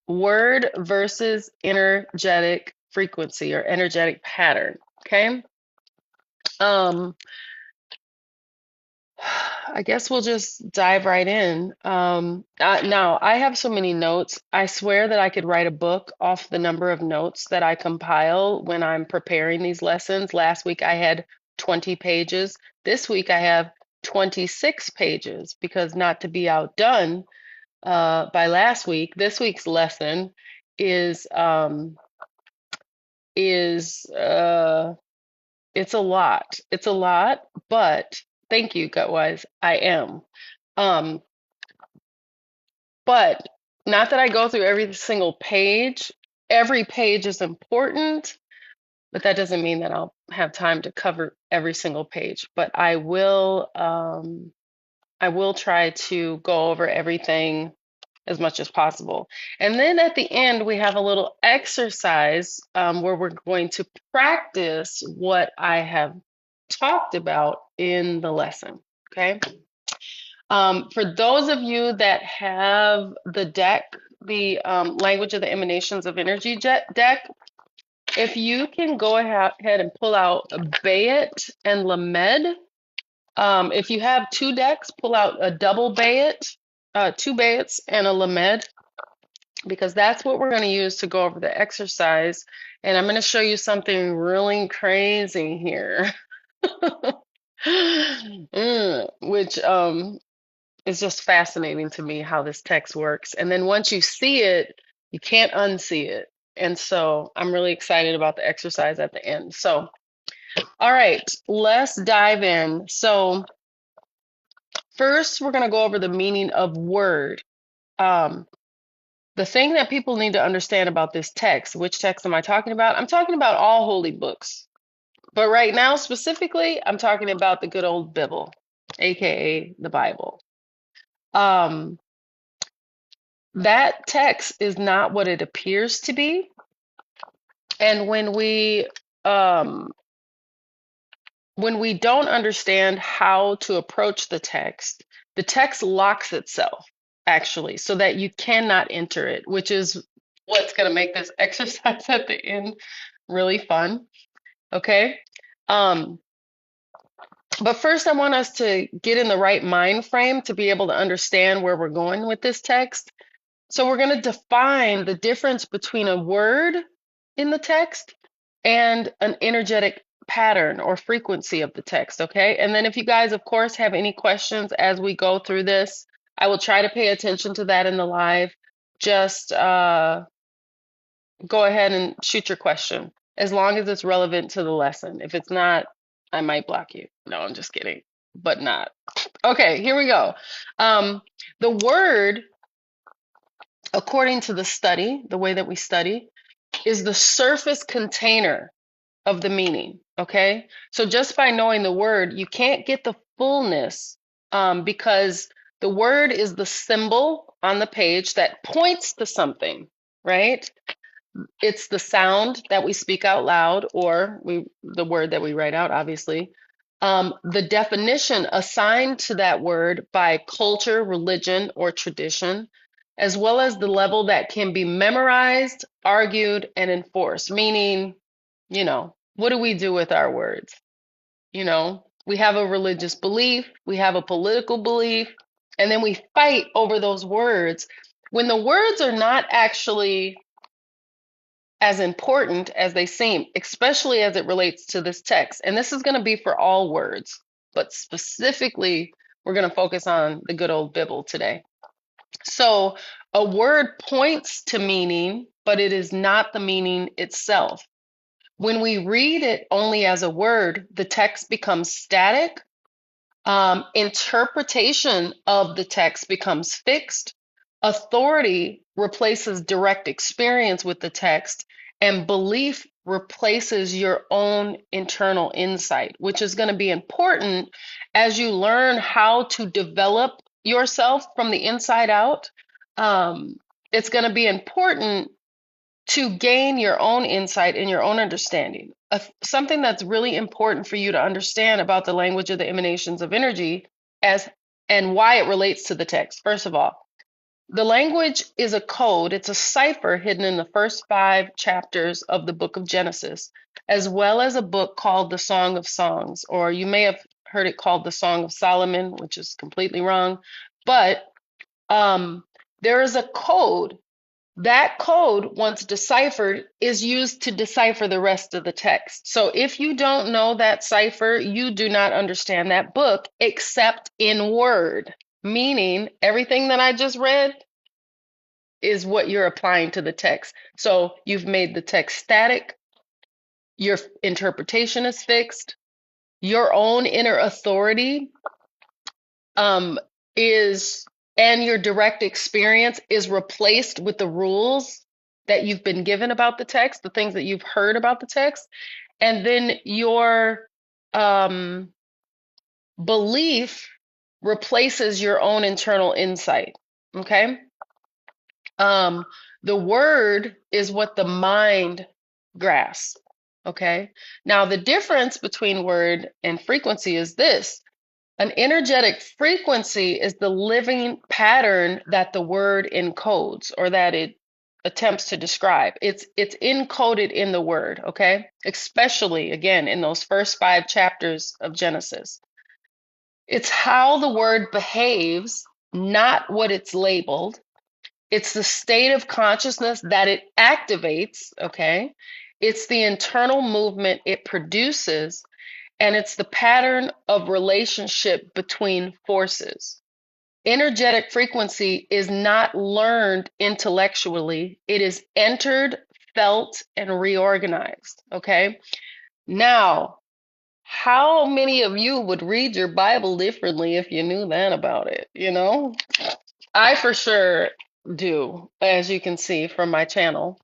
word versus energetic frequency or energetic pattern. Okay. I guess we'll just dive right in. Now, I have so many notes. I swear that I could write a book off the number of notes that I compile when I'm preparing these lessons. Last week I had 20 pages. This week I have 26 pages because, not to be outdone by last week, this week's lesson is is it's a lot. It's a lot, but thank you, Gutwise. I am. Um, but not that I go through every single page. Every page is important, but that doesn't mean that I'll have time to cover every single page. But I will try to go over everything as much as possible. And then at the end, we have a little exercise where we're going to practice what I have talked about in the lesson. Okay. For those of you that have the deck, the language of the emanations of energy deck, if you can go ahead and pull out a Bayet and Lamed. If you have two decks, pull out a double Bayet, two Bayets and a Lamed, because that's what we're going to use to go over the exercise. And I'm going to show you something really crazy here, which it's just fascinating to me how this text works. And then once you see it, you can't unsee it. And so I'm really excited about the exercise at the end. So, all right, let's dive in. So first, we're going to go over the meaning of word. The thing that people need to understand about this text, which text am I talking about? I'm talking about all holy books. But right now, specifically, I'm talking about the good old Bible, aka the Bible. That text is not what it appears to be. And when we don't understand how to approach the text locks itself actually, so that you cannot enter it, which is what's going to make this exercise at the end really fun. Okay. But first, I want us to get in the right mind frame to be able to understand where we're going with this text. So we're going to define the difference between a word in the text and an energetic pattern or frequency of the text, okay? And then if you guys, of course, have any questions as we go through this, I will try to pay attention to that in the live. Just go ahead and shoot your question, as long as it's relevant to the lesson. If it's not, I might block you. No, I'm just kidding, but not. Okay, here we go. The word, according to the study, the way that we study, is the surface container of the meaning. Okay. So just by knowing the word, you can't get the fullness because the word is the symbol on the page that points to something, right? It's the sound that we speak out loud, or the word that we write out, obviously. The definition assigned to that word by culture, religion, or tradition, as well as the level that can be memorized, argued, and enforced. Meaning, what do we do with our words? We have a religious belief, we have a political belief, and then we fight over those words when the words are not actually as important as they seem, especially as it relates to this text. And this is going to be for all words, but specifically, we're going to focus on the good old Bible today. So a word points to meaning, but it is not the meaning itself. When we read it only as a word, the text becomes static. Interpretation of the text becomes fixed. Authority replaces direct experience with the text, and belief replaces your own internal insight, which is going to be important as you learn how to develop yourself from the inside out. It's going to be important to gain your own insight and your own understanding. Something that's really important for you to understand about the language of the emanations of energy and why it relates to the text. First of all, The language is a code, it's a cipher hidden in the first 5 chapters of the book of Genesis, as well as a book called the Song of Songs, or you may have heard it called the Song of Solomon, which is completely wrong. But there is a code. That code, once deciphered, is used to decipher the rest of the text. So if you don't know that cipher, you do not understand that book except in word, meaning everything that I just read is what you're applying to the text. So you've made the text static, your interpretation is fixed, your own inner authority um, is, and your direct experience is replaced with the rules that you've been given about the text, the things that you've heard about the text, and then your um, belief replaces your own internal insight. Okay. Um, the word is what the mind grasps. Okay. Now, the difference between word and frequency is this: an energetic frequency is the living pattern that the word encodes or that it attempts to describe. It's encoded in the word, okay? Especially again in those first 5 chapters of Genesis. It's how the word behaves, not what it's labeled. It's the state of consciousness that it activates, okay? It's the internal movement it produces, and it's the pattern of relationship between forces. Energetic frequency is not learned intellectually, it is entered, felt, and reorganized, okay? Now, how many of you would read your Bible differently if you knew that about it, you know? I for sure do, as you can see from my channel.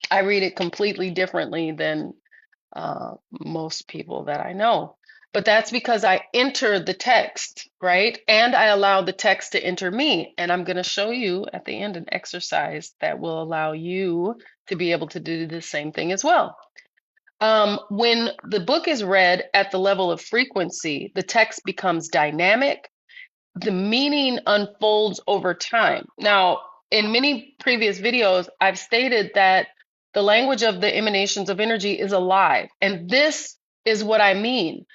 I read it completely differently than most people that I know. But that's because I enter the text, right? And I allow the text to enter me. And I'm going to show you at the end an exercise that will allow you to be able to do the same thing as well. When the book is read at the level of frequency, the text becomes dynamic, the meaning unfolds over time. Now, in many previous videos, I've stated that the language of the emanations of energy is alive. And this is what I mean.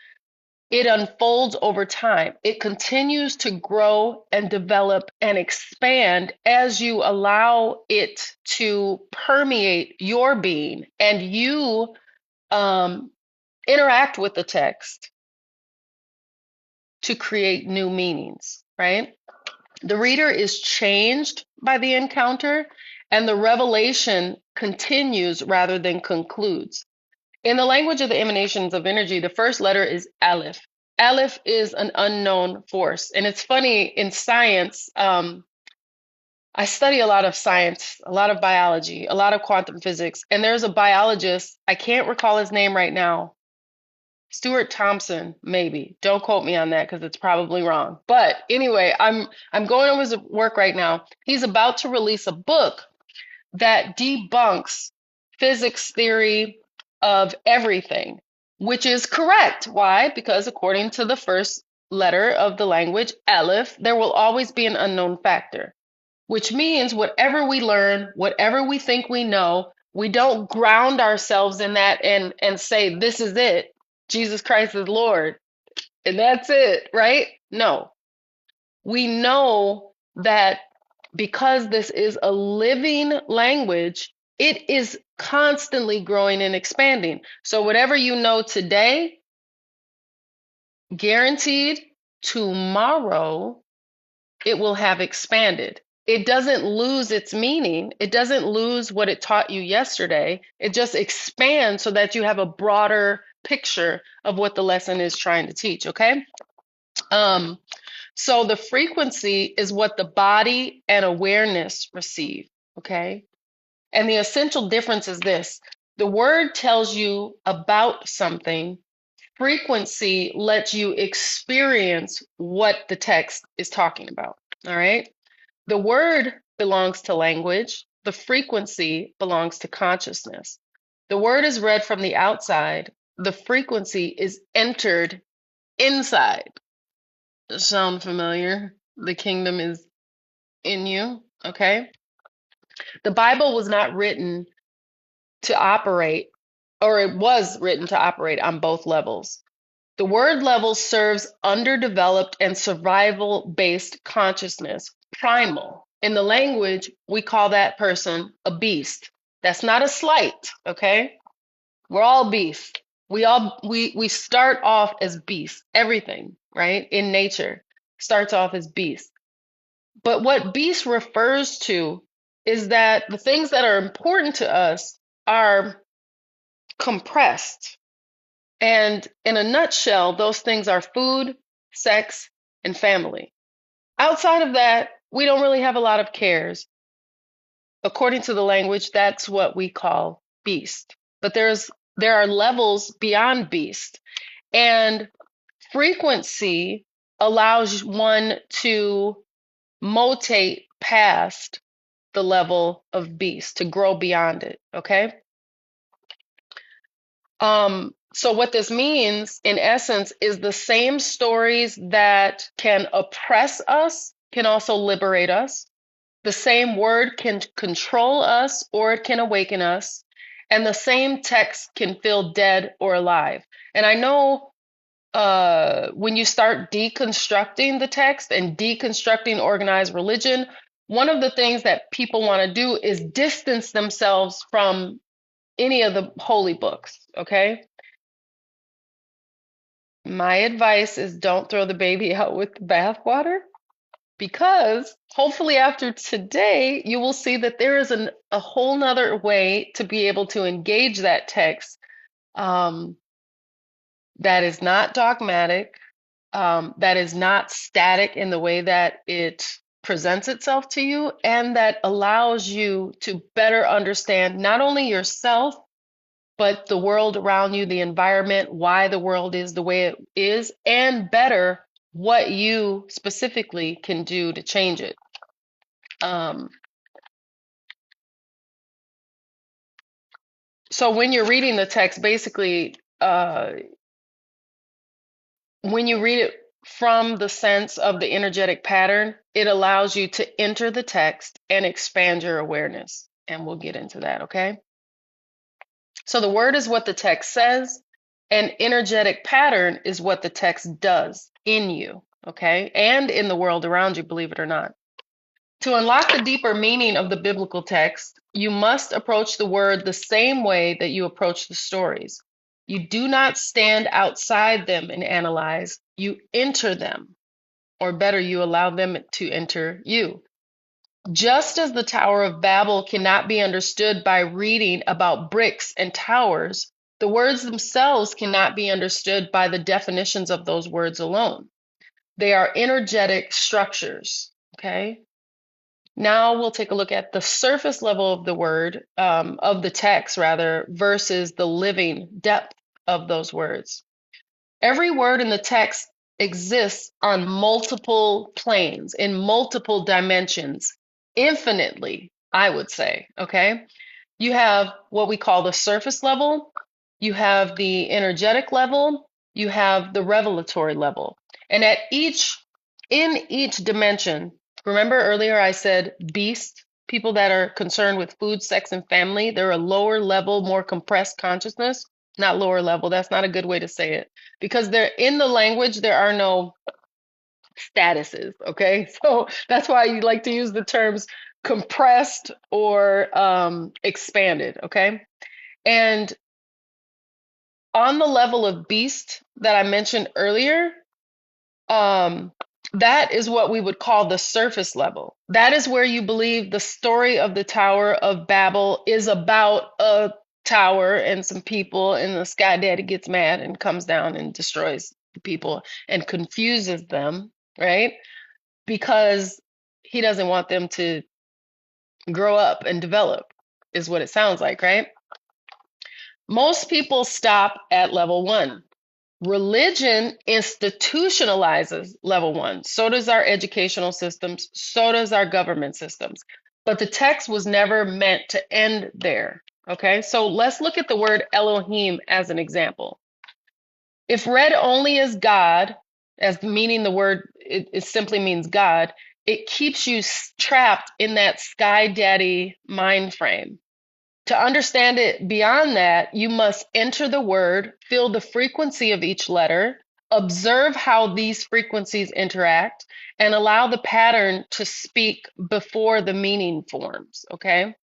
It unfolds over time. It continues to grow and develop and expand as you allow it to permeate your being and you interact with the text to create new meanings, right? The reader is changed by the encounter, and the revelation continues rather than concludes. In the language of the emanations of energy, the first letter is Aleph. Aleph is an unknown force. And it's funny, in science, I study a lot of science, a lot of biology, a lot of quantum physics. And there's a biologist, I can't recall his name right now, Stuart Thompson, maybe. Don't quote me on that because it's probably wrong. But anyway, I'm going over his work right now. He's about to release a book that debunks physics theory of everything, which is correct. Why? Because according to the first letter of the language, Aleph, there will always be an unknown factor, which means whatever we learn, whatever we think we know, we don't ground ourselves in that and say, this is it. Jesus Christ is Lord, and that's it, right? No. We know that because this is a living language, it is constantly growing and expanding. So whatever you know today, guaranteed tomorrow, it will have expanded. It doesn't lose its meaning. It doesn't lose what it taught you yesterday. It just expands so that you have a broader picture of what the lesson is trying to teach, okay? So the frequency is what the body and awareness receive, okay? And the essential difference is this: the word tells you about something, frequency lets you experience what the text is talking about, all right? The word belongs to language, the frequency belongs to consciousness. The word is read from the outside, the frequency is entered inside. Sound familiar? The kingdom is in you, okay? The Bible was not written to operate, or it was written to operate on both levels. The word level serves underdeveloped and survival based consciousness, primal. In the language, we call that person a beast. That's not a slight, okay? We're all beasts. We start off as beasts. Everything, right? In nature starts off as beasts. But what beast refers to is that the things that are important to us are compressed. And in a nutshell, those things are food, sex, and family. Outside of that, we don't really have a lot of cares. According to the language, that's what we call beast. But there are levels beyond beast. And frequency allows one to motate past the level of beast, to grow beyond it, okay? So what this means, in essence, is the same stories that can oppress us can also liberate us. The same word can control us or it can awaken us. And the same text can feel dead or alive. And I know when you start deconstructing the text and deconstructing organized religion, one of the things that people want to do is distance themselves from any of the holy books, okay? My advice is don't throw the baby out with the bathwater, because hopefully after today, you will see that there is a whole nother way to be able to engage that text um, that is not dogmatic, that is not static in the way that it presents itself to you, and that allows you to better understand not only yourself, but the world around you, the environment, why the world is the way it is, and better, what you specifically can do to change it. So when you're reading the text, basically, when you read it from the sense of the energetic pattern, it allows you to enter the text and expand your awareness. And we'll get into that, okay? So the word is what the text says, and energetic pattern is what the text does in you, okay? And in the world around you, believe it or not. To unlock the deeper meaning of the biblical text, you must approach the word the same way that you approach the stories. You do not stand outside them and analyze, you enter them, or better, you allow them to enter you. Just as the Tower of Babel cannot be understood by reading about bricks and towers, the words themselves cannot be understood by the definitions of those words alone. They are energetic structures, okay? Now we'll take a look at the surface level of the word, of the text rather, versus the living depth of those words. Every word in the text exists on multiple planes, in multiple dimensions, infinitely, I would say, okay? You have what we call the surface level, you have the energetic level, you have the revelatory level. And in each dimension, remember earlier I said beast, people that are concerned with food, sex, and family, they're a lower level, more compressed consciousness. Not lower level, that's not a good way to say it. Because they're in the language, there are no statuses, okay? So that's why you like to use the terms compressed or expanded, okay? And on the level of beast that I mentioned earlier, that is what we would call the surface level. That is where you believe the story of the Tower of Babel is about a tower and some people, and the sky daddy gets mad and comes down and destroys the people and confuses them, right? Because he doesn't want them to grow up and develop, is what it sounds like, right? Most people stop at level one. Religion institutionalizes level one. So does our educational systems. So does our government systems. But the text was never meant to end there. Okay, so let's look at the word Elohim as an example. If read only as God, as meaning the word, it simply means God, it keeps you trapped in that sky daddy mind frame. To understand it beyond that, you must enter the word, feel the frequency of each letter, observe how these frequencies interact, and allow the pattern to speak before the meaning forms. Okay?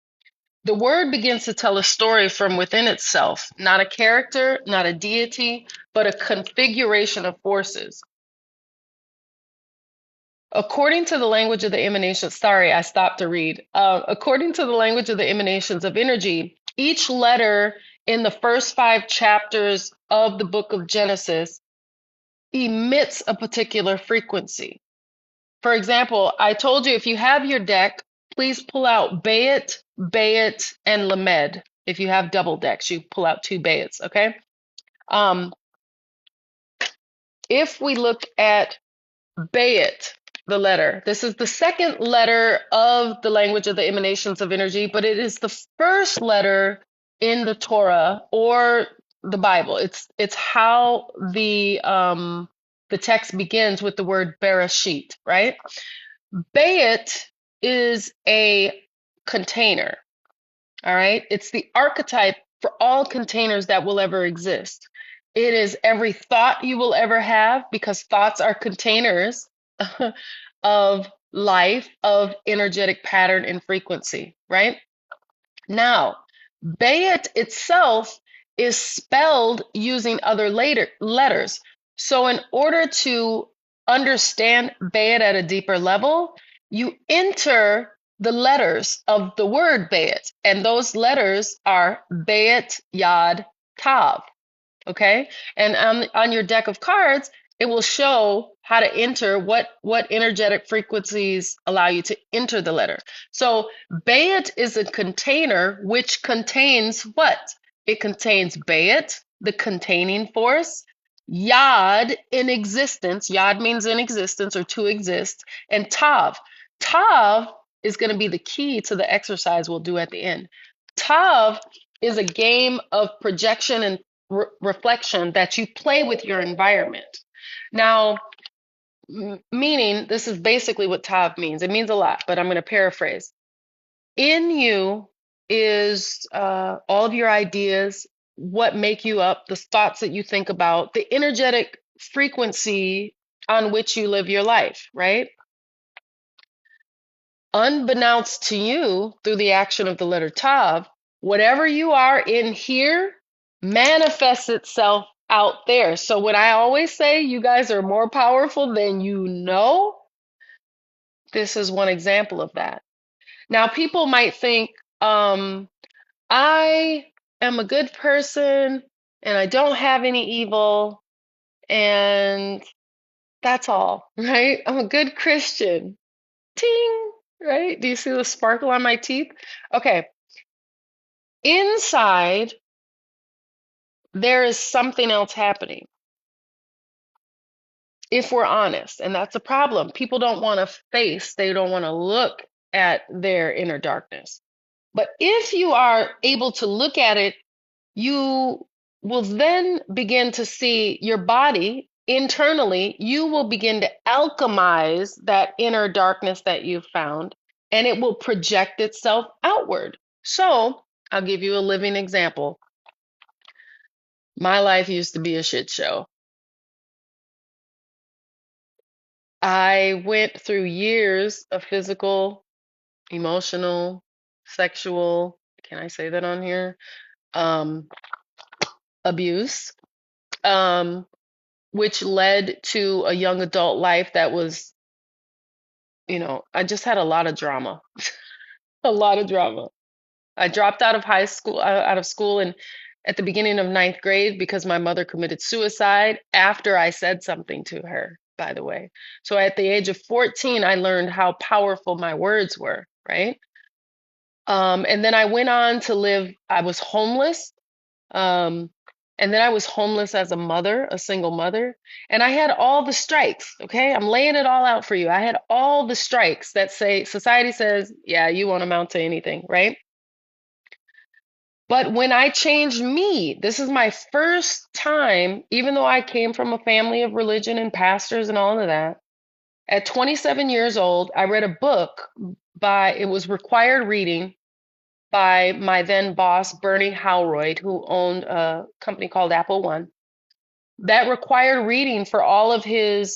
The word begins to tell a story from within itself, not a character, not a deity, but a configuration of forces. According to the language of the emanations, sorry, I stopped to read. According to the language of the emanations of energy, each letter in the first 5 chapters of the book of Genesis emits a particular frequency. For example, I told you if you have your deck, please pull out Bayit, Bayit, and Lamed. If you have double decks, you pull out 2 Bayits, okay? If we look at Bayit, the letter. This is the second letter of the language of the emanations of energy, but it is the first letter in the Torah or the Bible. It's how the text begins with the word Bereshit, right? Bayit is a container. All right. It's the archetype for all containers that will ever exist. It is every thought you will ever have because thoughts are containers of life, of energetic pattern and frequency, right? Now, Bayit itself is spelled using other letters. So, in order to understand Bayit at a deeper level, you enter the letters of the word Bayit, and those letters are Bayit, Yad, Tav. Okay, and on your deck of cards, it will show how to enter what energetic frequencies allow you to enter the letter. So Bayit is a container which contains what? It contains Bayit, the containing force, Yad, in existence. Yad means in existence or to exist, and Tav. Tav is going to be the key to the exercise we'll do at the end. Tav is a game of projection and reflection that you play with your environment. Now, meaning, this is basically what Tav means. It means a lot, but I'm going to paraphrase. In you is all of your ideas, what make you up, the thoughts that you think about, the energetic frequency on which you live your life, right? Unbeknownst to you, through the action of the letter Tav, whatever you are in here manifests itself out there. So when I always say you guys are more powerful than you know, this is one example of that. Now, people might think, I am a good person and I don't have any evil, and that's all, right? I'm a good Christian. Ting, right? Do you see the sparkle on my teeth? Okay. Inside, there is something else happening. If we're honest, and that's a problem. People don't want to face, they don't want to look at their inner darkness. But if you are able to look at it, you will then begin to see your body internally. You will begin to alchemize that inner darkness that you've found, and it will project itself outward. So I'll give you a living example. My life used to be a shit show. I went through years of physical, emotional, sexual, can I say that on here? Abuse, which led to a young adult life that was, I just had a lot of drama, a lot of drama. I dropped out of high school, out of school, and at the beginning of ninth grade because my mother committed suicide after I said something to her, by the way. So at the age of 14, I learned how powerful my words were, right? And then I went on to live, I was homeless. And then I was homeless as a mother, a single mother. And I had all the strikes, okay? I'm laying it all out for you. I had all the strikes that say, society says, yeah, you won't amount to anything, right? But when I changed me, this is my first time, even though I came from a family of religion and pastors and all of that, At 27 years old, I read a book it was required reading by my then boss, Bernie Howroyd, who owned a company called Apple One. That required reading for all of his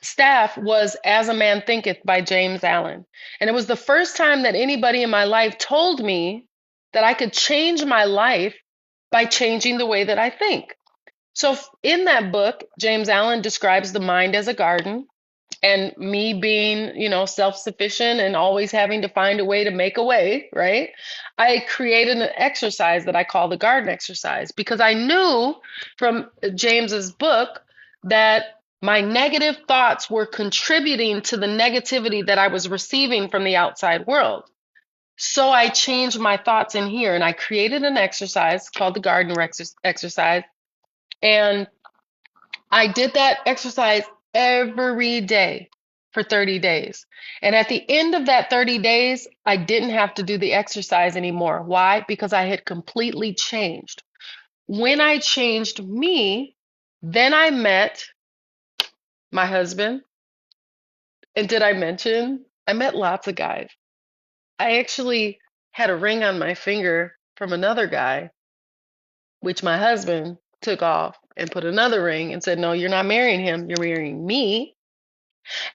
staff was As a Man Thinketh by James Allen. And it was the first time that anybody in my life told me that I could change my life by changing the way that I think. So in that book, James Allen describes the mind as a garden. And me being, self-sufficient and always having to find a way to make a way, right? I created an exercise that I call the garden exercise because I knew from James's book that my negative thoughts were contributing to the negativity that I was receiving from the outside world. So I changed my thoughts in here and I created an exercise called the garden exercise. And I did that exercise every day for 30 days. And at the end of that 30 days, I didn't have to do the exercise anymore. Why? Because I had completely changed. When I changed me, then I met my husband. And did I mention? I met lots of guys. I actually had a ring on my finger from another guy, which my husband took off and put another ring and said, "No, you're not marrying him. You're marrying me."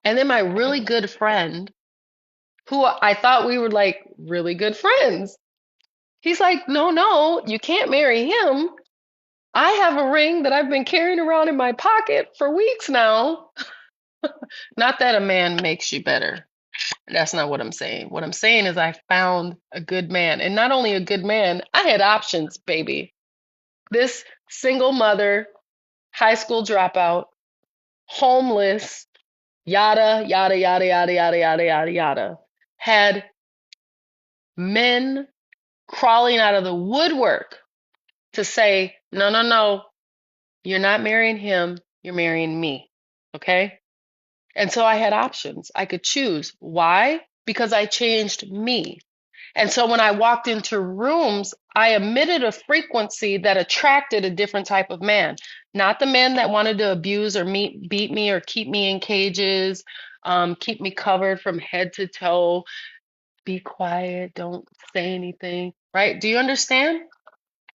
And then my really good friend, who I thought we were like really good friends, he's like, "No, no, you can't marry him. I have a ring that I've been carrying around in my pocket for weeks now." Not that a man makes you better. That's not what I'm saying. What I'm saying is I found a good man. And not only a good man, I had options, baby. This single mother, high school dropout, homeless, yada, yada, yada, yada, yada, yada, yada, yada, had men crawling out of the woodwork to say, "No, no, no, you're not marrying him, you're marrying me." Okay? And so I had options. I could choose. Why? Because I changed me. And so when I walked into rooms, I emitted a frequency that attracted a different type of man. Not the men that wanted to abuse or beat me or keep me in cages, keep me covered from head to toe. Be quiet, don't say anything, right? Do you understand?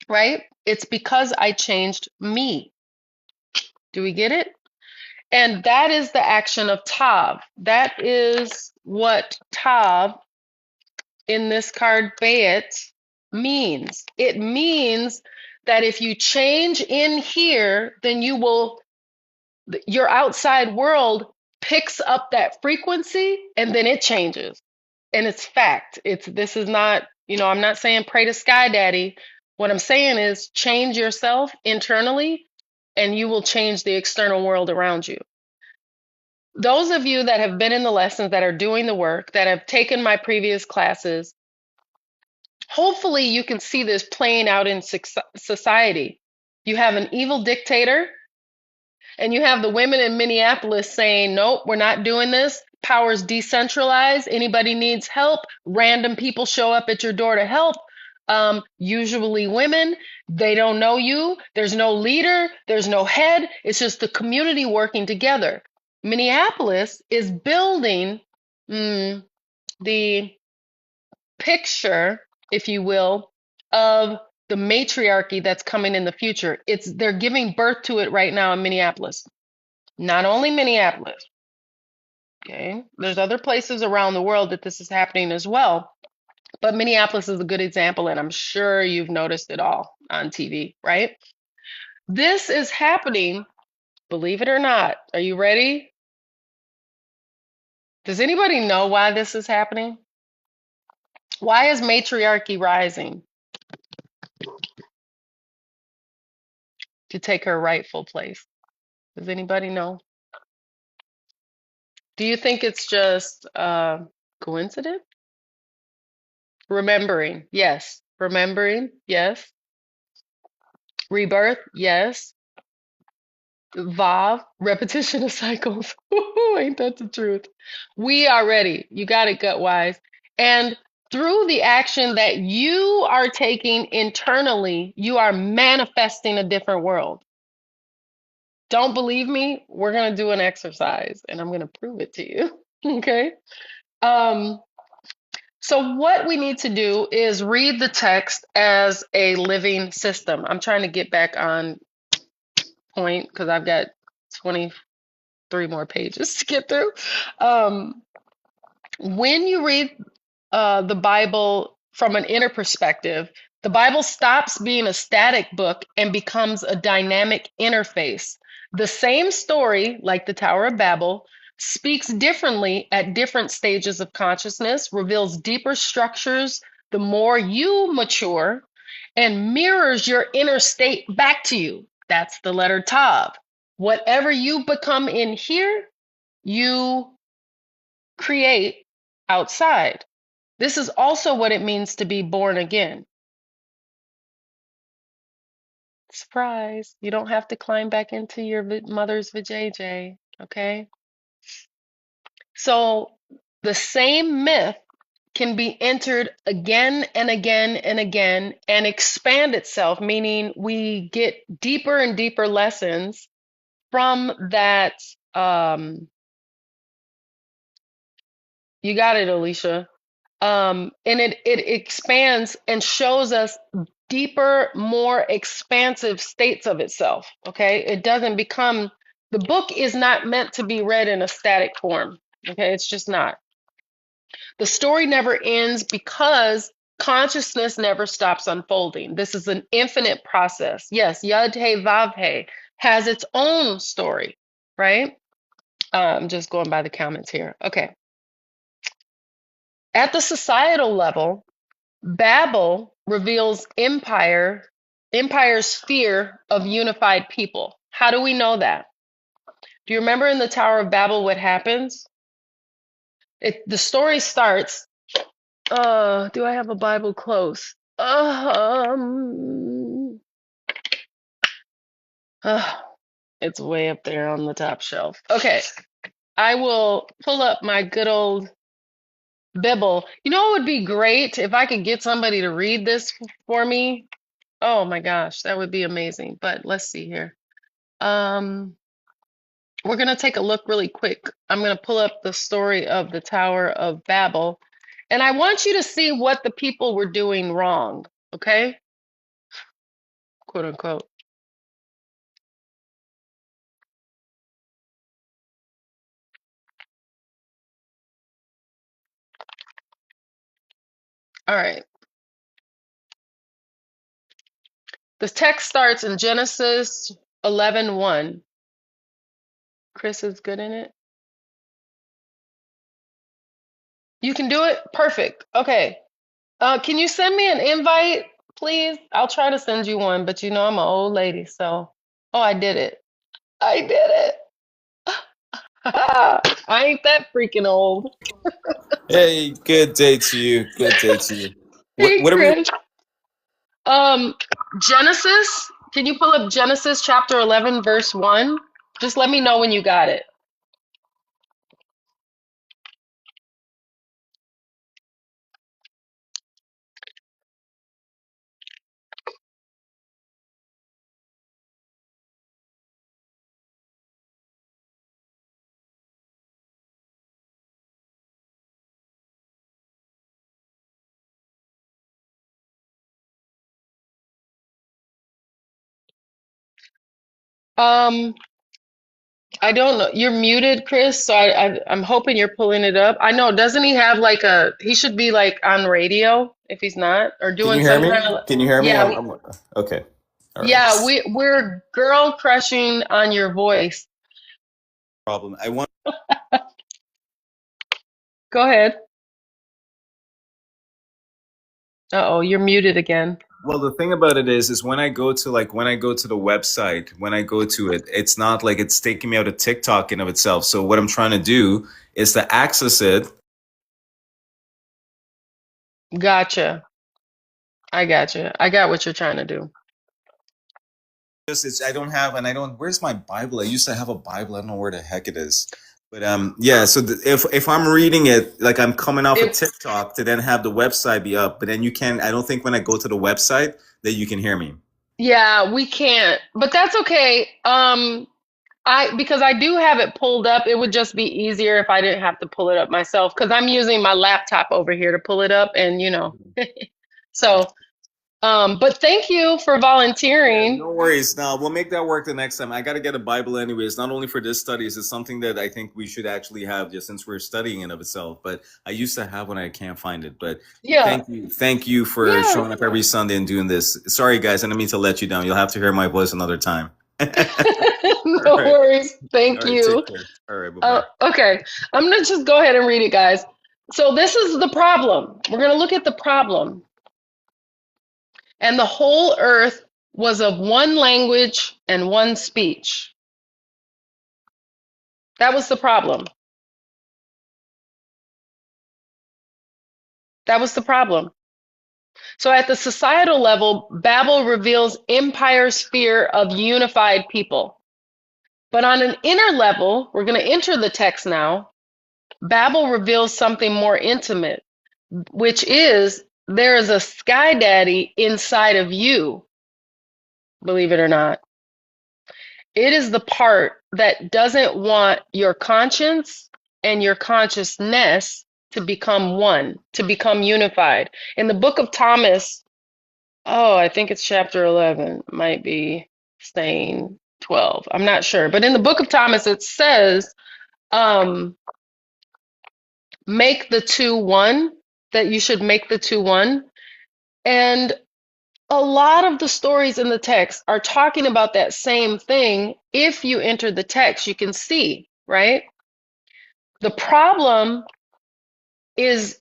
Right? It's because I changed me. Do we get it? And that is the action of Tav. That is what Tav in this card Bayit means. It means that if you change in here, then your outside world picks up that frequency and then it changes. And it's fact. This is not, I'm not saying pray to Sky Daddy. What I'm saying is change yourself internally and you will change the external world around you. Those of you that have been in the lessons, that are doing the work, that have taken my previous classes, hopefully you can see this playing out in society. You have an evil dictator and you have the women in Minneapolis saying, "Nope, we're not doing this. Power's decentralized. Anybody needs help. Random people show up at your door to help. Usually women, they don't know you. There's no leader. There's no head. It's just the community working together." Minneapolis is building the picture, if you will, of the matriarchy that's coming in the future. They're giving birth to it right now in Minneapolis. Not only Minneapolis, okay? There's other places around the world that this is happening as well. But Minneapolis is a good example, and I'm sure you've noticed it all on TV, right? This is happening, believe it or not. Are you ready? Does anybody know why this is happening? Why is matriarchy rising to take her rightful place? Does anybody know? Do you think it's just coincidence? Remembering, yes. Remembering, yes. Rebirth, yes. Vav, repetition of cycles. Ain't that the truth? We are ready. You got it, gut wise. And through the action that you are taking internally, you are manifesting a different world. don't believe me? We're going to do an exercise and I'm going to prove it to you. Okay. Um, so what we need to do is read the text as a living system. I'm trying to get back on point because I've got 23 more pages to get through. When you read the Bible from an inner perspective, the Bible stops being a static book and becomes a dynamic interface. The same story, like the Tower of Babel, speaks differently at different stages of consciousness, reveals deeper structures the more you mature, and mirrors your inner state back to you. That's the letter Tav. Whatever you become in here, you create outside. This is also what it means to be born again. Surprise. You don't have to climb back into your mother's vajayjay, okay? So the same myth can be entered again and again and again and expand itself, meaning we get deeper and deeper lessons from that. You got it, Alicia. And it expands and shows us deeper, more expansive states of itself. Okay, it doesn't become, the book is not meant to be read in a static form. Okay, it's just not. The story never ends because consciousness never stops unfolding. This is an infinite process. Yes, Yud He Vav He has its own story, right? I'm just going by the comments here. Okay. At the societal level, Babel reveals empire's fear of unified people. How do we know that? Do you remember in the Tower of Babel what happens? The story starts. Do I have a Bible close? It's way up there on the top shelf. Okay, I will pull up my good old Bible. You know, it would be great if I could get somebody to read this for me. Oh my gosh, that would be amazing. But let's see here. We're going to take a look really quick. I'm going to pull up the story of the Tower of Babel. And I want you to see what the people were doing wrong, okay? Quote unquote. All right. The text starts in Genesis 11:1. Chris is good in it. You can do it? Perfect. Okay. Can you send me an invite, please? I'll try to send you one, but you know I'm an old lady, so. Oh, I did it. I did it. I ain't that freaking old. Hey, good day to you. Good day to you. Hey, What are we? Chris. Genesis. Can you pull up Genesis chapter 11, verse 1? Just let me know when you got it. Um, I don't know. You're muted, Chris, so I'm hoping you're pulling it up. I know, doesn't he have like he should be like on radio if he's not, or Can doing you hear some me? kind of, Can you hear me? yeah, I'm okay. All right. yeah, we're girl crushing on your voice. Problem. I want. Go ahead. Uh-oh, you're muted again. Well, the thing about it is when I go to the website, when I go to it, it's not like it's taking me out of TikTok in of itself. So what I'm trying to do is to access it. Gotcha. I gotcha. I got what you're trying to do. I don't have, and I don't. Where's my Bible? I used to have a Bible. I don't know where the heck it is. But yeah. So if I'm reading it, like I'm coming off of It, TikTok to then have the website be up, but then you can. I don't think when I go to the website that you can hear me. yeah, we can't, but that's okay. Because I do have it pulled up, it would just be easier if I didn't have to pull it up myself because I'm using my laptop over here to pull it up and so but thank you for Yeah, volunteering. no worries. Now we'll make that work the next time. I got to get a Bible anyways, not only for this studies, it's something that I think we should actually have just since we're studying it of itself. But I used to have one, I can't find it. But Yeah. thank you for Yeah. showing up every Sunday and doing this. Sorry, guys, I didn't mean to let you down. You'll have to hear my voice another time. All No right, worries. all Thank right, take you. care. All right, bye bye. Okay. I'm gonna just go ahead and read it, guys. So this is the problem. We're gonna look at the problem. And the whole earth was of one language and one speech. That was the problem. That was the problem. So at the societal level, Babel reveals empire sphere of unified people. But on an inner level, we're going to enter the text now. Babel reveals something more intimate, which is there is a sky daddy inside of you, believe it or not. It is the part that doesn't want your conscience and your consciousness to become one, to become unified. In the book of Thomas, oh, I think it's chapter 11, might be saying 12. I'm not sure. But in the book of Thomas, it says, um, make the two one, that you should make the two one. And a lot of the stories in the text are talking about that same thing. If you enter the text, you can see, right? The problem is,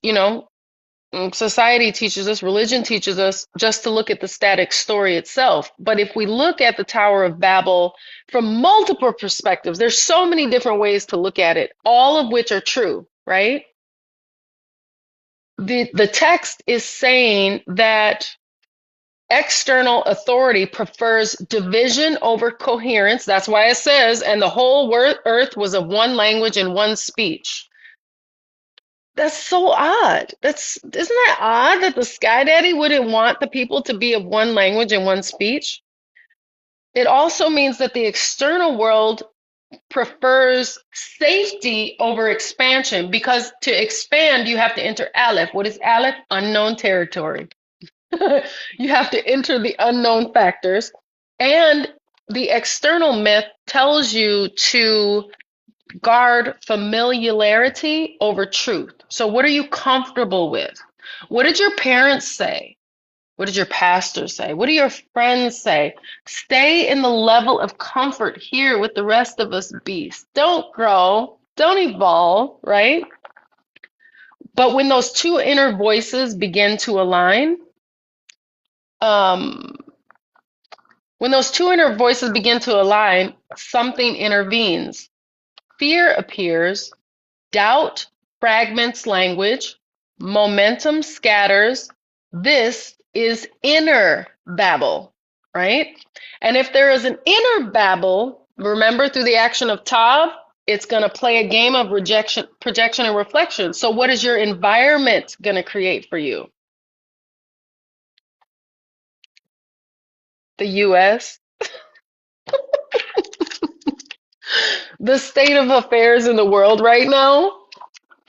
society teaches us, religion teaches us just to look at the static story itself. But if we look at the Tower of Babel from multiple perspectives, there's so many different ways to look at it, all of which are true, right? The text is saying that external authority prefers division over coherence. That's why it says, and the whole earth was of one language and one speech. That's so odd. Isn't that odd that the Sky Daddy wouldn't want the people to be of one language and one speech? It also means that the external world prefers safety over expansion because to expand, you have to enter Aleph. What is Aleph? Unknown territory. You have to enter the unknown factors. And the external myth tells you to guard familiarity over truth. So, what are you comfortable with? What did your parents say? What did your pastor say? What do your friends say? Stay in the level of comfort here with the rest of us beasts. Don't grow, don't evolve, right? But when those two inner voices begin to align, um, something intervenes. Fear appears, doubt fragments language, momentum scatters. This is inner Babel, right? And if there is an inner Babel, remember through the action of Tav, it's going to play a game of rejection, projection, and reflection. So, what is your environment going to create for you? The US, the state of affairs in the world right now.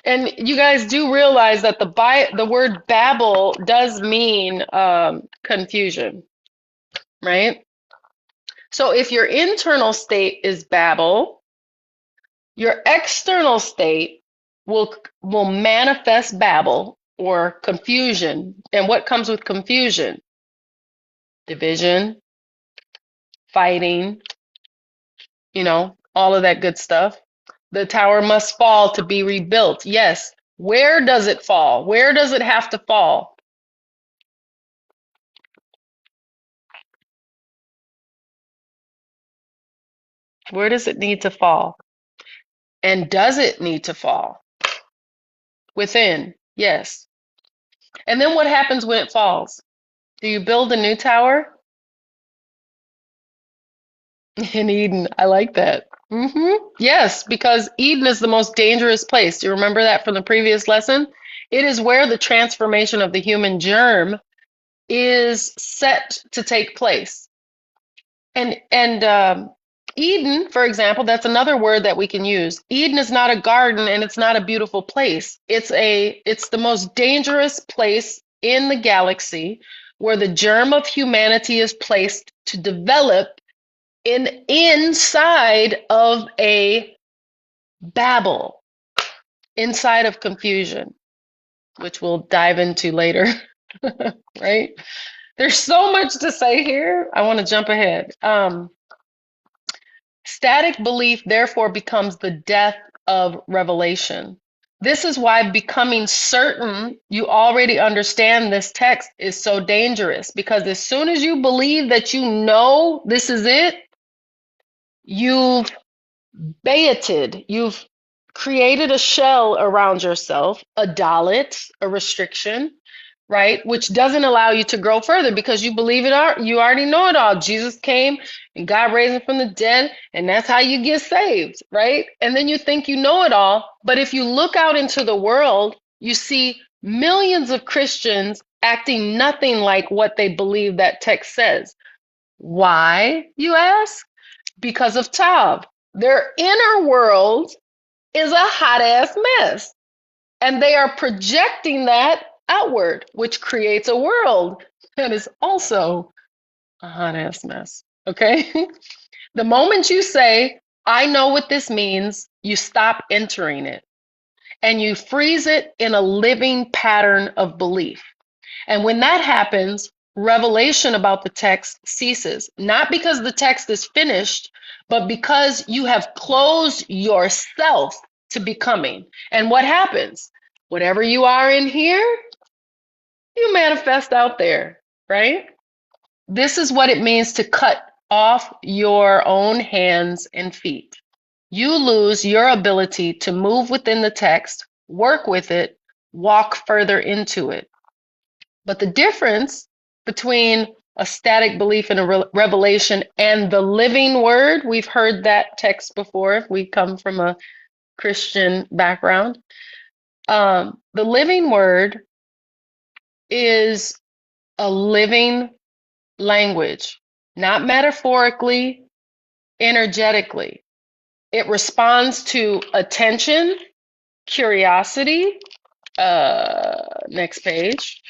And you guys do realize that the word Babel does mean confusion, right? So if your internal state is Babel, your external state will manifest Babel or confusion. And what comes with confusion? Division, fighting, all of that good stuff. The tower must fall to be rebuilt. Yes. Where does it fall? Where does it have to fall? Where does it need to fall? And does it need to fall? Within, yes. And then what happens when it falls? Do you build a new tower? In Eden, I like that. Yes, because Eden is the most dangerous place. Do you remember that from the previous lesson? It is where the transformation of the human germ is set to take place. And Eden, for example, that's another word that we can use. Eden is not a garden and it's not a beautiful place. It's the most dangerous place in the galaxy where the germ of humanity is placed to develop inside of a Babel, inside of confusion, which we'll dive into later, right? There's so much to say here. I want to jump ahead. Static belief therefore becomes the death of revelation. This is why becoming certain you already understand this text is so dangerous, because as soon as you believe that you know this is it, you've baited, you've created a shell around yourself, a dalit, a restriction, right? Which doesn't allow you to grow further because you believe it, you already know it all. Jesus came and God raised him from the dead, and that's how you get saved, right? And then you think you know it all. But if you look out into the world, you see millions of Christians acting nothing like what they believe that text says. Why, you ask? Because of Tav. Their inner world is a hot ass mess. And they are projecting that outward, which creates a world that is also a hot ass mess. Okay? The moment you say, I know what this means, you stop entering it and you freeze it in a living pattern of belief. And when that happens, revelation about the text ceases, not because the text is finished, but because you have closed yourself to becoming. And what happens? Whatever you are in here, you manifest out there, right? This is what it means to cut off your own hands and feet. You lose your ability to move within the text, work with it, walk further into it. But the difference between a static belief in a revelation and the living word, we've heard that text before if we come from a Christian background. The living word is a living language, not metaphorically, energetically. It responds to attention, curiosity, next page,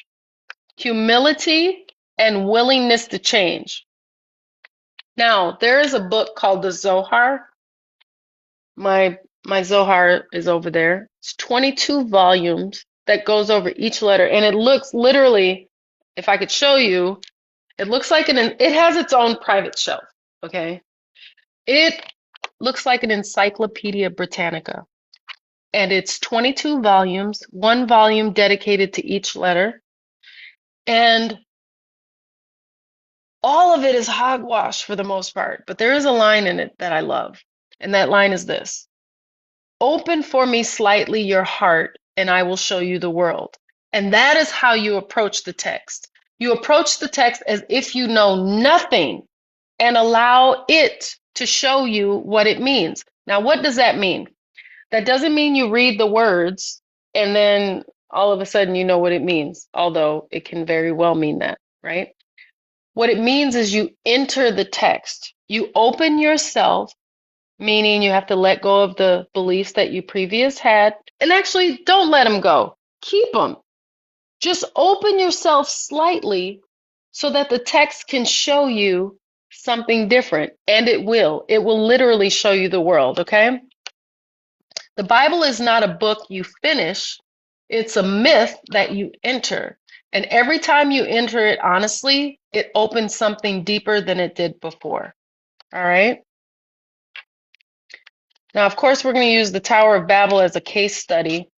humility, and willingness to change. Now, there is a book called the Zohar. My Zohar is over there. It's 22 volumes that goes over each letter, and it looks literally, if I could show you, it looks like it has its own private shelf, okay? It looks like an Encyclopedia Britannica, and it's 22 volumes, one volume dedicated to each letter, and all of it is hogwash for the most part, but there is a line in it that I love, and that line is this: open for me slightly your heart, and I will show you the world. And that is how you approach the text. You approach the text as if you know nothing and allow it to show you what it means. Now, what does that mean? That doesn't mean you read the words and then all of a sudden you know what it means, although it can very well mean that, right? What it means is you enter the text. You open yourself, meaning you have to let go of the beliefs that you previous had. And actually, don't let them go. Keep them. Just open yourself slightly so that the text can show you something different. And it will. It will literally show you the world, okay? The Bible is not a book you finish. It's a myth that you enter. And every time you enter it honestly, it opens something deeper than it did before. All right? Now, of course, we're going to use the Tower of Babel as a case study.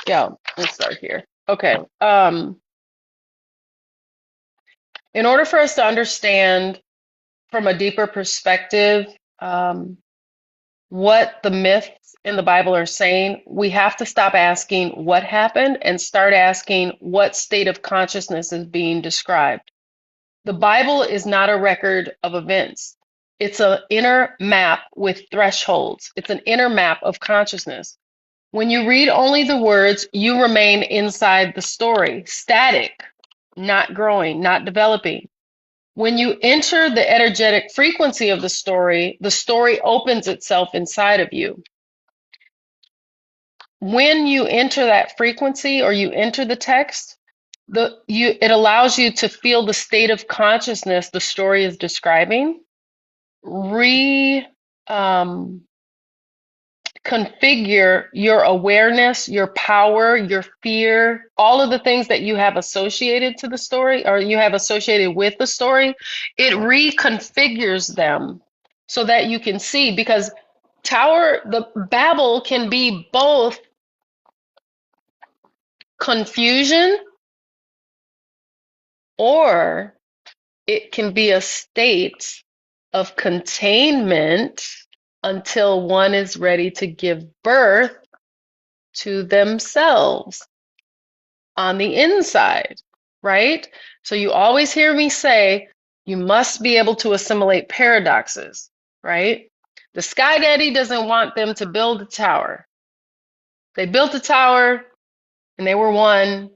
Yeah, let's start here. Okay. In order for us to understand from a deeper perspective what the myths in the Bible are saying, we have to stop asking what happened and start asking what state of consciousness is being described. The Bible is not a record of events. It's an inner map with thresholds. It's an inner map of consciousness. When you read only the words, you remain inside the story, static, not growing, not developing. When you enter the energetic frequency of the story opens itself inside of you. When you enter that frequency or you enter the text, it allows you to feel the state of consciousness the story is describing, configure your awareness, your power, your fear, all of the things that you have associated to the story or you have associated with the story, it reconfigures them so that you can see, because the Babel can be both confusion or it can be a state of containment until one is ready to give birth to themselves on the inside, right? So you always hear me say, you must be able to assimilate paradoxes, right? The Sky Daddy doesn't want them to build a tower. They built a tower and they were one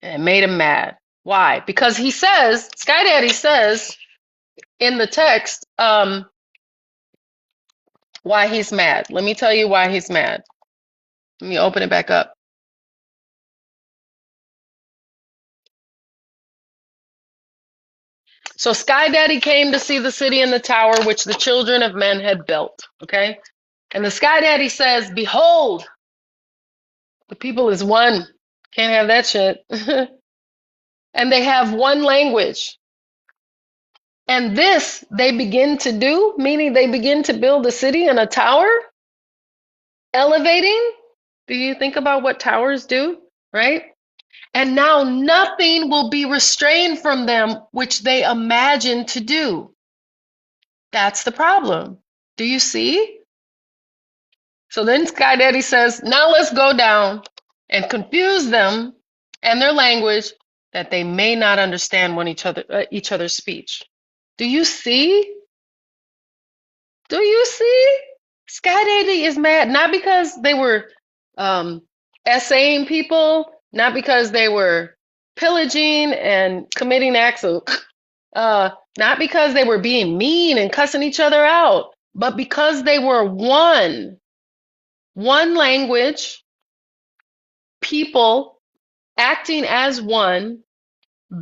and it made him mad. Why? Because Sky Daddy says in the text, why he's mad. Let me tell you why he's mad. Let me open it back up. So Sky Daddy came to see the city and the tower which the children of men had built. Okay? And the Sky Daddy says, behold, the people is one. Can't have that shit. And they have one language. And this they begin to do, meaning they begin to build a city and a tower, elevating. Do you think about what towers do? Right? And now nothing will be restrained from them which they imagine to do. That's the problem. Do you see? So then Sky Daddy says, now let's go down and confuse them and their language that they may not understand each other's speech. Do you see? Do you see? Sky Daddy is mad, not because they were essaying people, not because they were pillaging and committing acts of, not because they were being mean and cussing each other out, but because they were one language, people acting as one,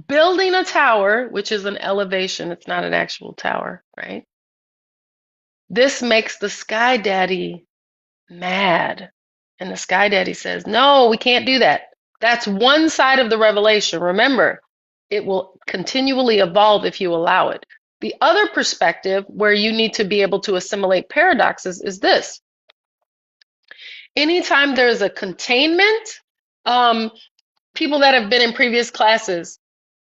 building a tower, which is an elevation. It's not an actual tower, right? This makes the Sky Daddy mad. And the Sky Daddy says, no, we can't do that. That's one side of the revelation. Remember, it will continually evolve if you allow it. The other perspective where you need to be able to assimilate paradoxes is this. Anytime there's a containment, people that have been in previous classes,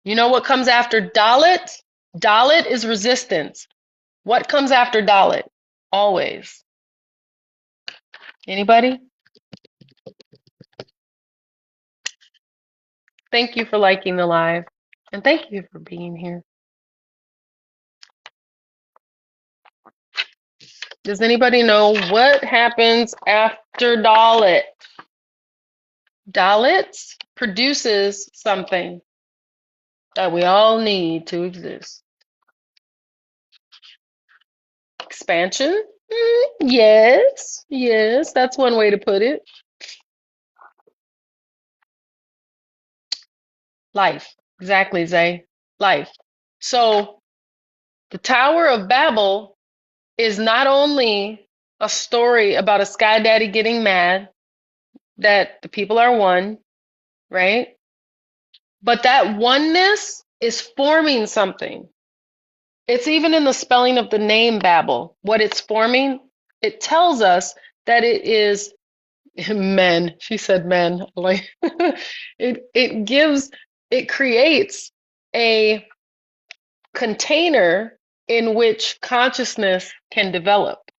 you know what comes after Dalit? Dalit is resistance. What comes after Dalit? Always. Anybody? Thank you for liking the live. And thank you for being here. Does anybody know what happens after Dalit? Dalit produces something that we all need to exist. Expansion? Yes, that's one way to put it. Life. Exactly, Zay. Life. So the Tower of Babel is not only a story about a Sky Daddy getting mad that the people are one, right? But that oneness is forming something. It's even in the spelling of the name Babel. What it's forming, it tells us that it is men. She said men. Like it creates a container in which consciousness can develop.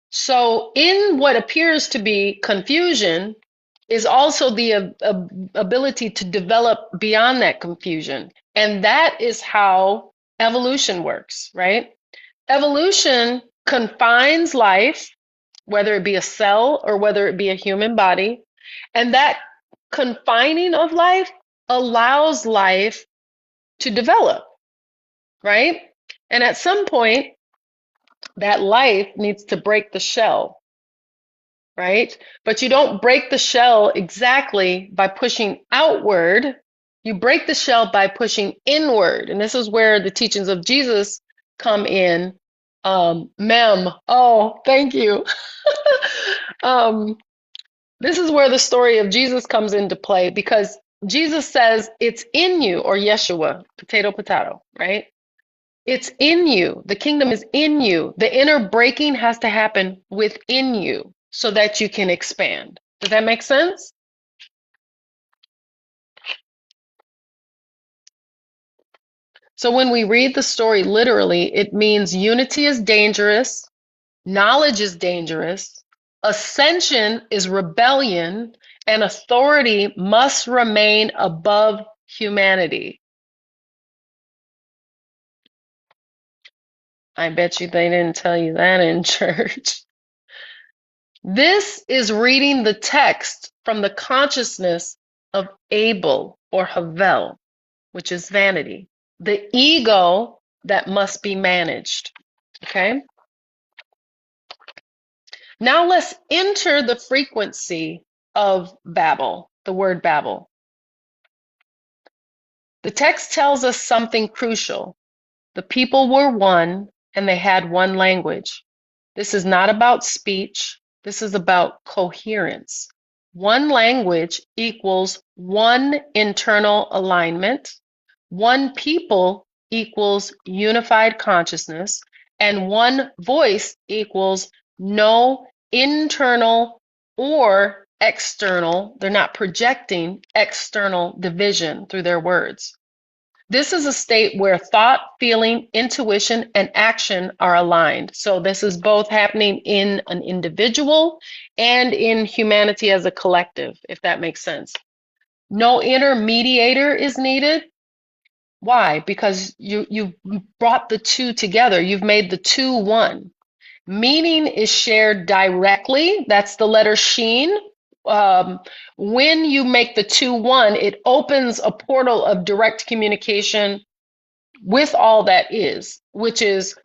So in what appears to be confusion is also the ability to develop beyond that confusion. And that is how evolution works, right? Evolution confines life, whether it be a cell or whether it be a human body, And that confining of life allows life to develop, right? And at some point, that life needs to break the shell, right? But you don't break the shell exactly by pushing outward. You break the shell by pushing inward. And this is where the teachings of Jesus come in. Mem. Oh, thank you. This is where the story of Jesus comes into play because Jesus says it's in you, or Yeshua, potato, potato, right? It's in you. The kingdom is in you. The inner breaking has to happen within you so that you can expand. Does that make sense? So when we read the story literally, it means unity is dangerous, knowledge is dangerous, ascension is rebellion, and authority must remain above humanity. I bet you they didn't tell you that in church. This is reading the text from the consciousness of Abel or Havel, which is vanity, the ego that must be managed. Okay? Now let's enter the frequency of Babel, the word Babel. The text tells us something crucial. The people were one and they had one language. This is not about speech. This is about coherence. One language equals one internal alignment. One people equals unified consciousness. And one voice equals no internal or external, they're not projecting external division through their words. This is a state where thought, feeling, intuition, and action are aligned. So this is both happening in an individual and in humanity as a collective, if that makes sense. No intermediator is needed. Why? Because you brought the two together. You've made the two one. Meaning is shared directly. That's the letter Sheen. When you make the two one, it opens a portal of direct communication with all that is, which is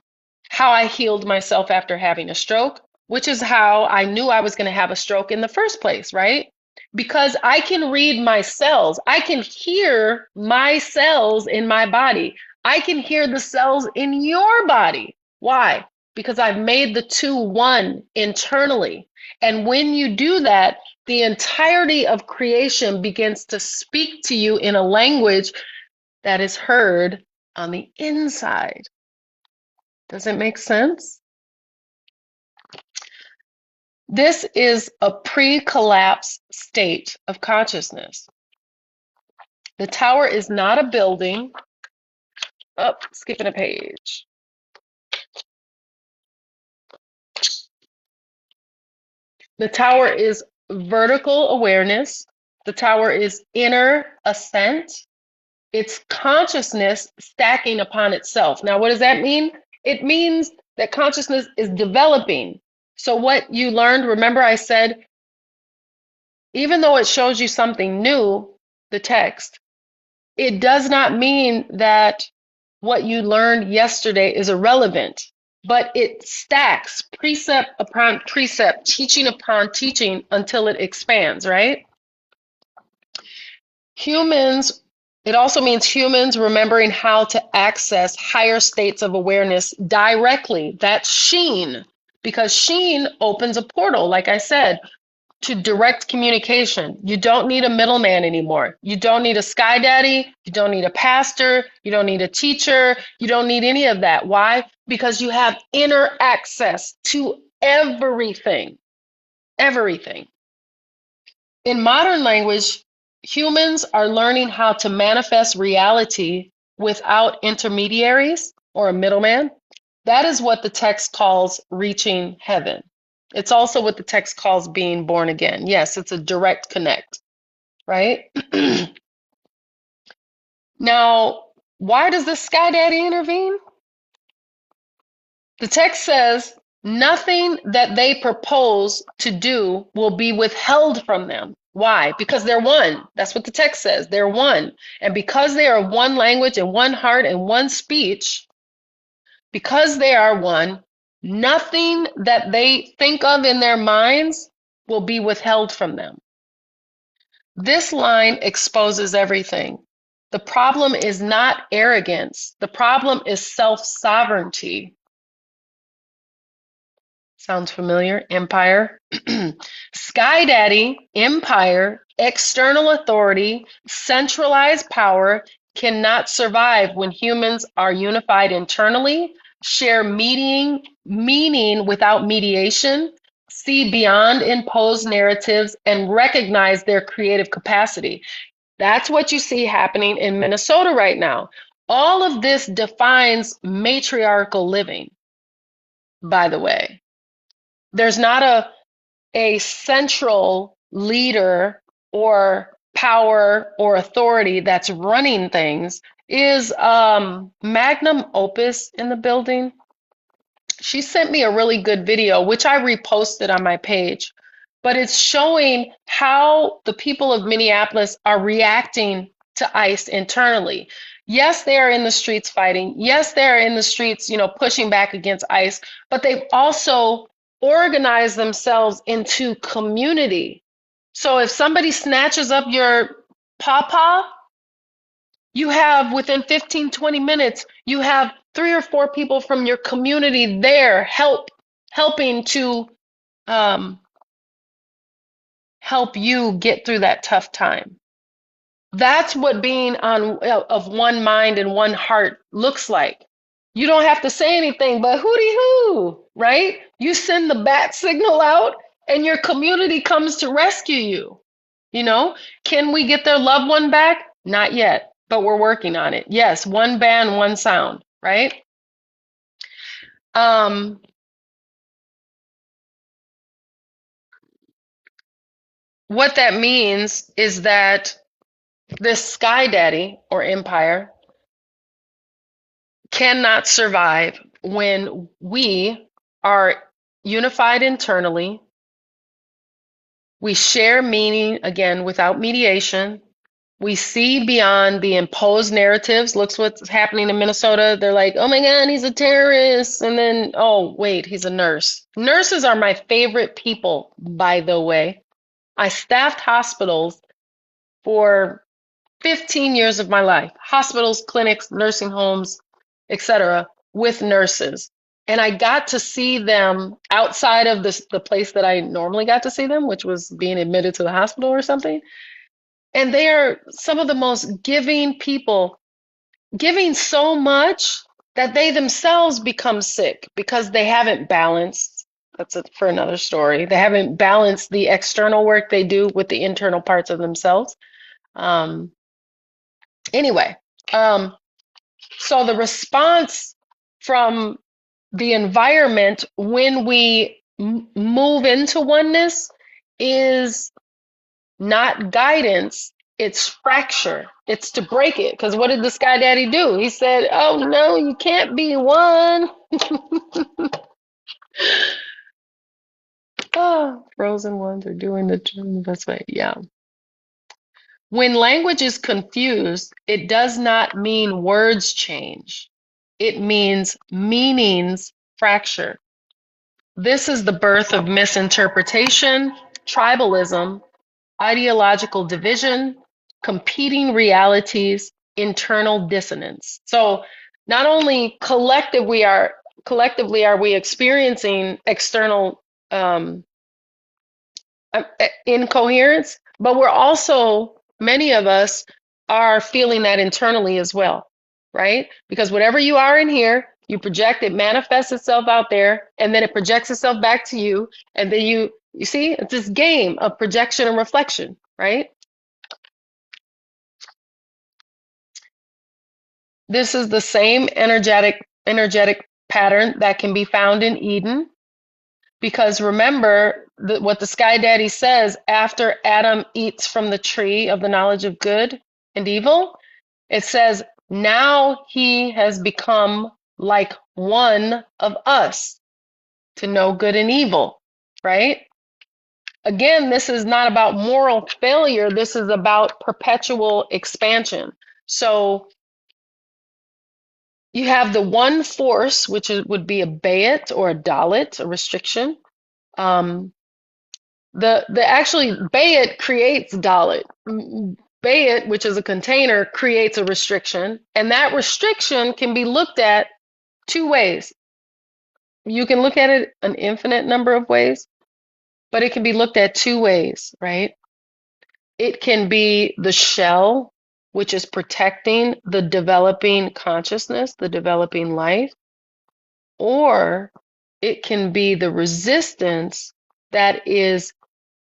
how I healed myself after having a stroke, which is how I knew I was going to have a stroke in the first place, right? Because I can read my cells. I can hear my cells in my body. I can hear the cells in your body. Why? Because I've made the two one internally. And when you do that, the entirety of creation begins to speak to you in a language that is heard on the inside. Does it make sense? This is a pre-collapse state of consciousness. The tower is not a building. Oh, skipping a page. The tower is vertical awareness. The tower is inner ascent. It's consciousness stacking upon itself. Now, what does that mean? It means that consciousness is developing. So what you learned, remember I said, even though it shows you something new, the text, it does not mean that what you learned yesterday is irrelevant, but it stacks precept upon precept, teaching upon teaching until it expands, right? Humans, it also means humans remembering how to access higher states of awareness directly. That's Sheen, because Sheen opens a portal, like I said, to direct communication. You don't need a middleman anymore. You don't need a sky daddy. You don't need a pastor. You don't need a teacher. You don't need any of that. Why? Because you have inner access to everything. Everything. In modern language, humans are learning how to manifest reality without intermediaries or a middleman. That is what the text calls reaching heaven. It's also what the text calls being born again. Yes, it's a direct connect, right? Now, why does the sky daddy intervene? The text says Nothing that they propose to do will be withheld from them. Why? Because they're one. That's what the text says. They're one. And because they are one language and one heart and one speech, because they are one, nothing that they think of in their minds will be withheld from them. This line exposes everything. The problem is not arrogance. The problem is self-sovereignty. Sounds familiar? Empire. Sky Daddy, empire, external authority, centralized power cannot survive when humans are unified internally, share meaning without mediation, see beyond imposed narratives, and recognize their creative capacity. That's what you see happening in Minnesota right now. All of this defines matriarchal living, by the way. There's not a central leader or power or authority that's running things. Is Magnum Opus in the building? She sent me a really good video, which I reposted on my page, but it's showing how the people of Minneapolis are reacting to ICE internally. Yes, they are in the streets fighting. Yes, they are in the streets, pushing back against ICE, but they've also organized themselves into community. So if somebody snatches up your pawpaw, you have within 15, 20 minutes, you have 3 or 4 people from your community there helping to help you get through that tough time. That's what being of one mind and one heart looks like. You don't have to say anything but hooty hoo, right? You send the bat signal out and your community comes to rescue you. Can we get their loved one back? Not yet, but we're working on it. Yes, one band, one sound, right? What that means is that this Sky Daddy or empire cannot survive when we are unified internally. We share meaning, again, without mediation. We see beyond the imposed narratives. Look what's happening in Minnesota. They're like, oh my God, he's a terrorist. And then, oh, wait, he's a nurse. Nurses are my favorite people, by the way. I staffed hospitals for 15 years of my life. Hospitals, clinics, nursing homes, etc., with nurses. And I got to see them outside of the place that I normally got to see them, which was being admitted to the hospital or something. And they are some of the most giving people, giving so much that they themselves become sick because they haven't balanced. That's it for another story. They haven't balanced the external work they do with the internal parts of themselves. Anyway, so the response from the environment when we move into oneness is not guidance, it's fracture. It's to break it. Because what did the Sky Daddy do? He said, oh no, you can't be one. Oh, frozen ones are doing the best way. Yeah. When language is confused, it does not mean words change. It means meanings fracture. This is the birth of misinterpretation, tribalism, ideological division, competing realities, internal dissonance. So not only collectively are we experiencing external incoherence, but we're also, many of us are feeling that internally as well, right? Because whatever you are in here, you project, it manifests itself out there, and then it projects itself back to you, and then you see, it's this game of projection and reflection, right? This is the same energetic pattern that can be found in Eden. Because remember what the Sky Daddy says after Adam eats from the tree of the knowledge of good and evil, it says, now he has become like one of us. to know good and evil, right? Again, this is not about moral failure. This is about perpetual expansion. So you have the one force, which would be a bayit or a dalit, a restriction. The actually bayit creates dalit. Bayit, which is a container, creates a restriction, and that restriction can be looked at two ways. You can look at it an infinite number of ways, but it can be looked at two ways, right? It can be the shell, which is protecting the developing consciousness, the developing life, or it can be the resistance that is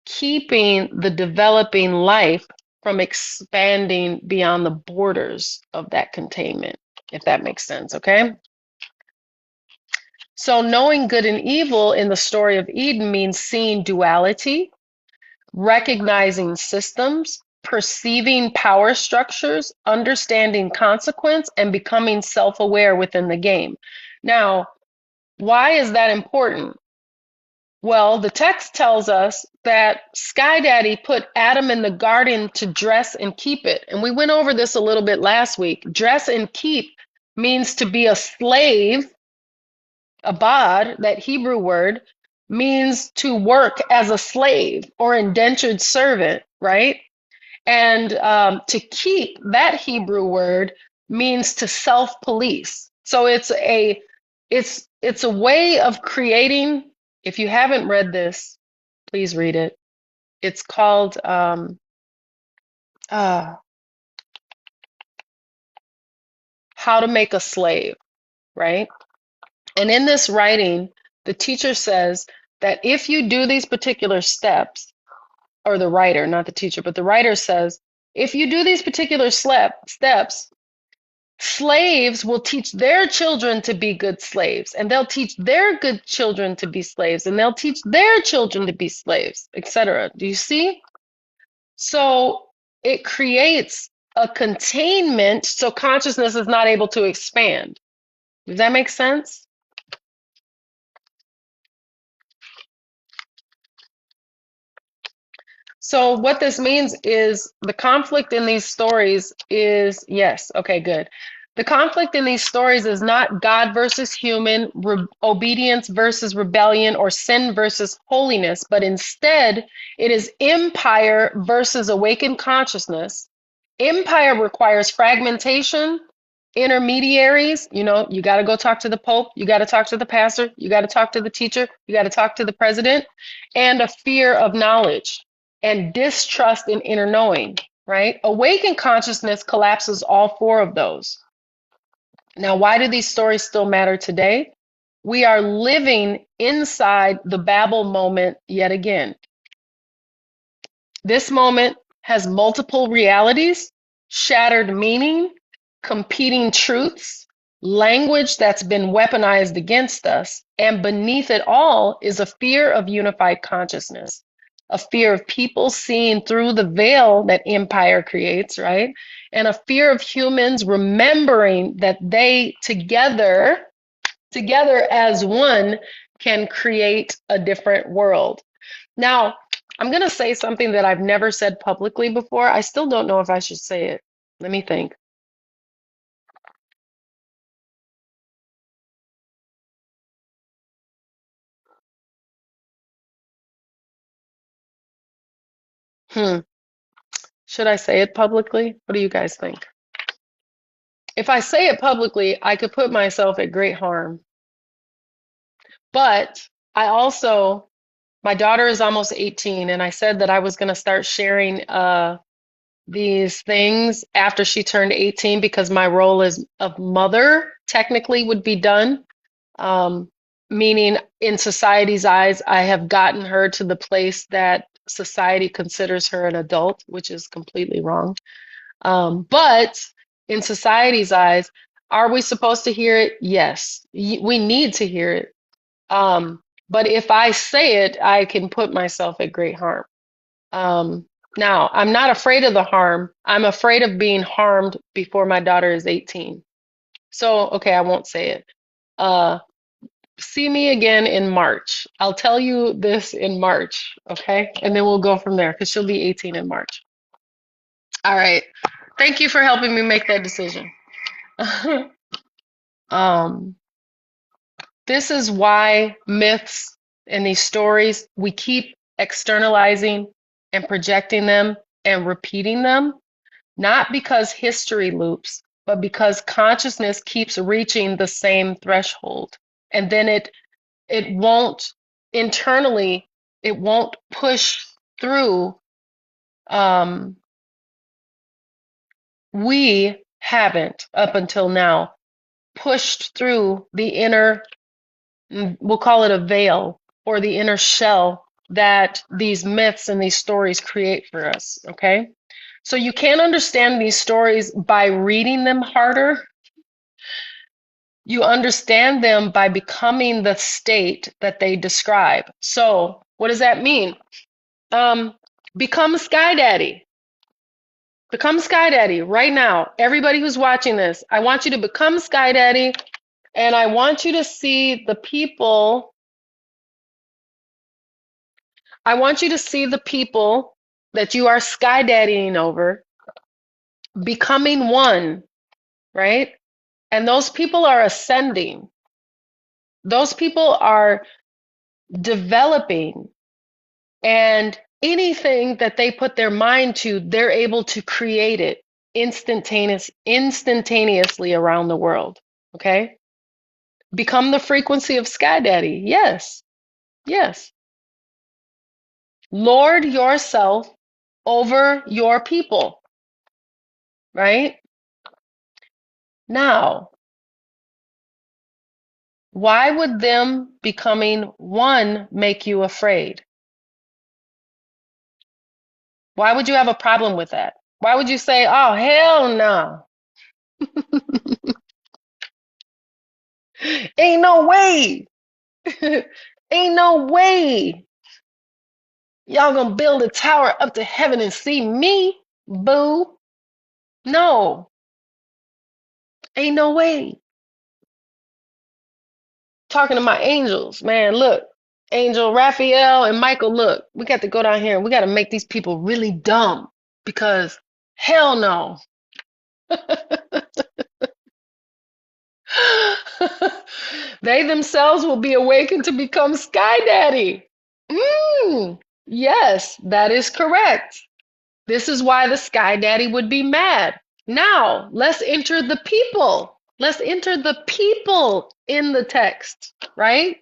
keeping the developing life from expanding beyond the borders of that containment, if that makes sense, okay? So knowing good and evil in the story of Eden means seeing duality, recognizing systems, perceiving power structures, understanding consequence, and becoming self-aware within the game. Now, why is that important? Well, the text tells us that Sky Daddy put Adam in the garden to dress and keep it. And we went over this a little bit last week. Dress and keep means to be a slave. Abad, that Hebrew word, means to work as a slave or indentured servant, right? And to keep, that Hebrew word, means to self-police. So it's a way of creating. If you haven't read this, please read it. It's called How to Make a Slave, right? And in this writing, the teacher says that if you do these particular steps, or the writer, not the teacher, but the writer says, if you do these particular steps, slaves will teach their children to be good slaves, and they'll teach their good children to be slaves, and they'll teach their children to be slaves, etc. Do you see? So it creates a containment so consciousness is not able to expand. Does that make sense? So what this means is the conflict in these stories is, yes, okay, good. The conflict in these stories is not God versus human, obedience versus rebellion, or sin versus holiness, but instead it is empire versus awakened consciousness. Empire requires fragmentation, intermediaries. You know, you got to go talk to the Pope, you got to talk to the pastor, you got to talk to the teacher, you got to talk to the president, and a fear of knowledge and distrust in inner knowing, right? Awakened consciousness collapses all four of those. Now, why do these stories still matter today? We are living inside the Babel moment yet again. This moment has multiple realities, shattered meaning, competing truths, language that's been weaponized against us, and beneath it all is a fear of unified consciousness, a fear of people seeing through the veil that empire creates, right? And a fear of humans remembering that they together as one can create a different world. Now, I'm going to say something that I've never said publicly before. I still don't know if I should say it. Let me think. Should I say it publicly? What do you guys think? If I say it publicly, I could put myself at great harm. But I also, my daughter is almost 18, and I said that I was going to start sharing these things after she turned 18 because my role as of mother technically would be done. Meaning in society's eyes, I have gotten her to the place that society considers her an adult, which is completely wrong. But in society's eyes, are we supposed to hear it? Yes, we need to hear it. But if I say it, I can put myself at great harm. Now, I'm not afraid of the harm. I'm afraid of being harmed before my daughter is 18. So, okay, I won't say it. see me again in March. I'll tell you this in March, okay? And then we'll go from there because she'll be 18 in March. All right. Thank you for helping me make that decision. um, this is why myths and these stories, we keep externalizing and projecting them and repeating them, not because history loops, but because consciousness keeps reaching the same threshold. And then it won't internally, it won't push through. Um, we haven't up until now pushed through the inner, we'll call it a veil, or the inner shell that these myths and these stories create for us. Okay, so you can't understand these stories by reading them harder. You understand them by becoming the state that they describe. So what does that mean? Um, become Sky Daddy. Become Sky Daddy right now. Everybody who's watching this, I want you to become Sky Daddy, and I want you to see the people. I want you to see the people that you are Sky Daddying over becoming one, right? And those people are ascending. Those people are developing. And anything that they put their mind to, they're able to create it instantaneously around the world. Okay? Become the frequency of Sky Daddy. Yes. Yes. Lord yourself over your people. Right? Now, why would them becoming one make you afraid? Why would you have a problem with that? Why would you say, oh, hell no? Ain't no way. Ain't no way. Y'all gonna build a tower up to heaven and see me? Boo. No, ain't no way. Talking to my angels, man, look. Angel Raphael and Michael, look, we got to go down here and we got to make these people really dumb because hell no. They themselves will be awakened to become Sky Daddy. Yes, that is correct. This is why the Sky Daddy would be mad. Now, let's enter the people. Let's enter the people in the text, right?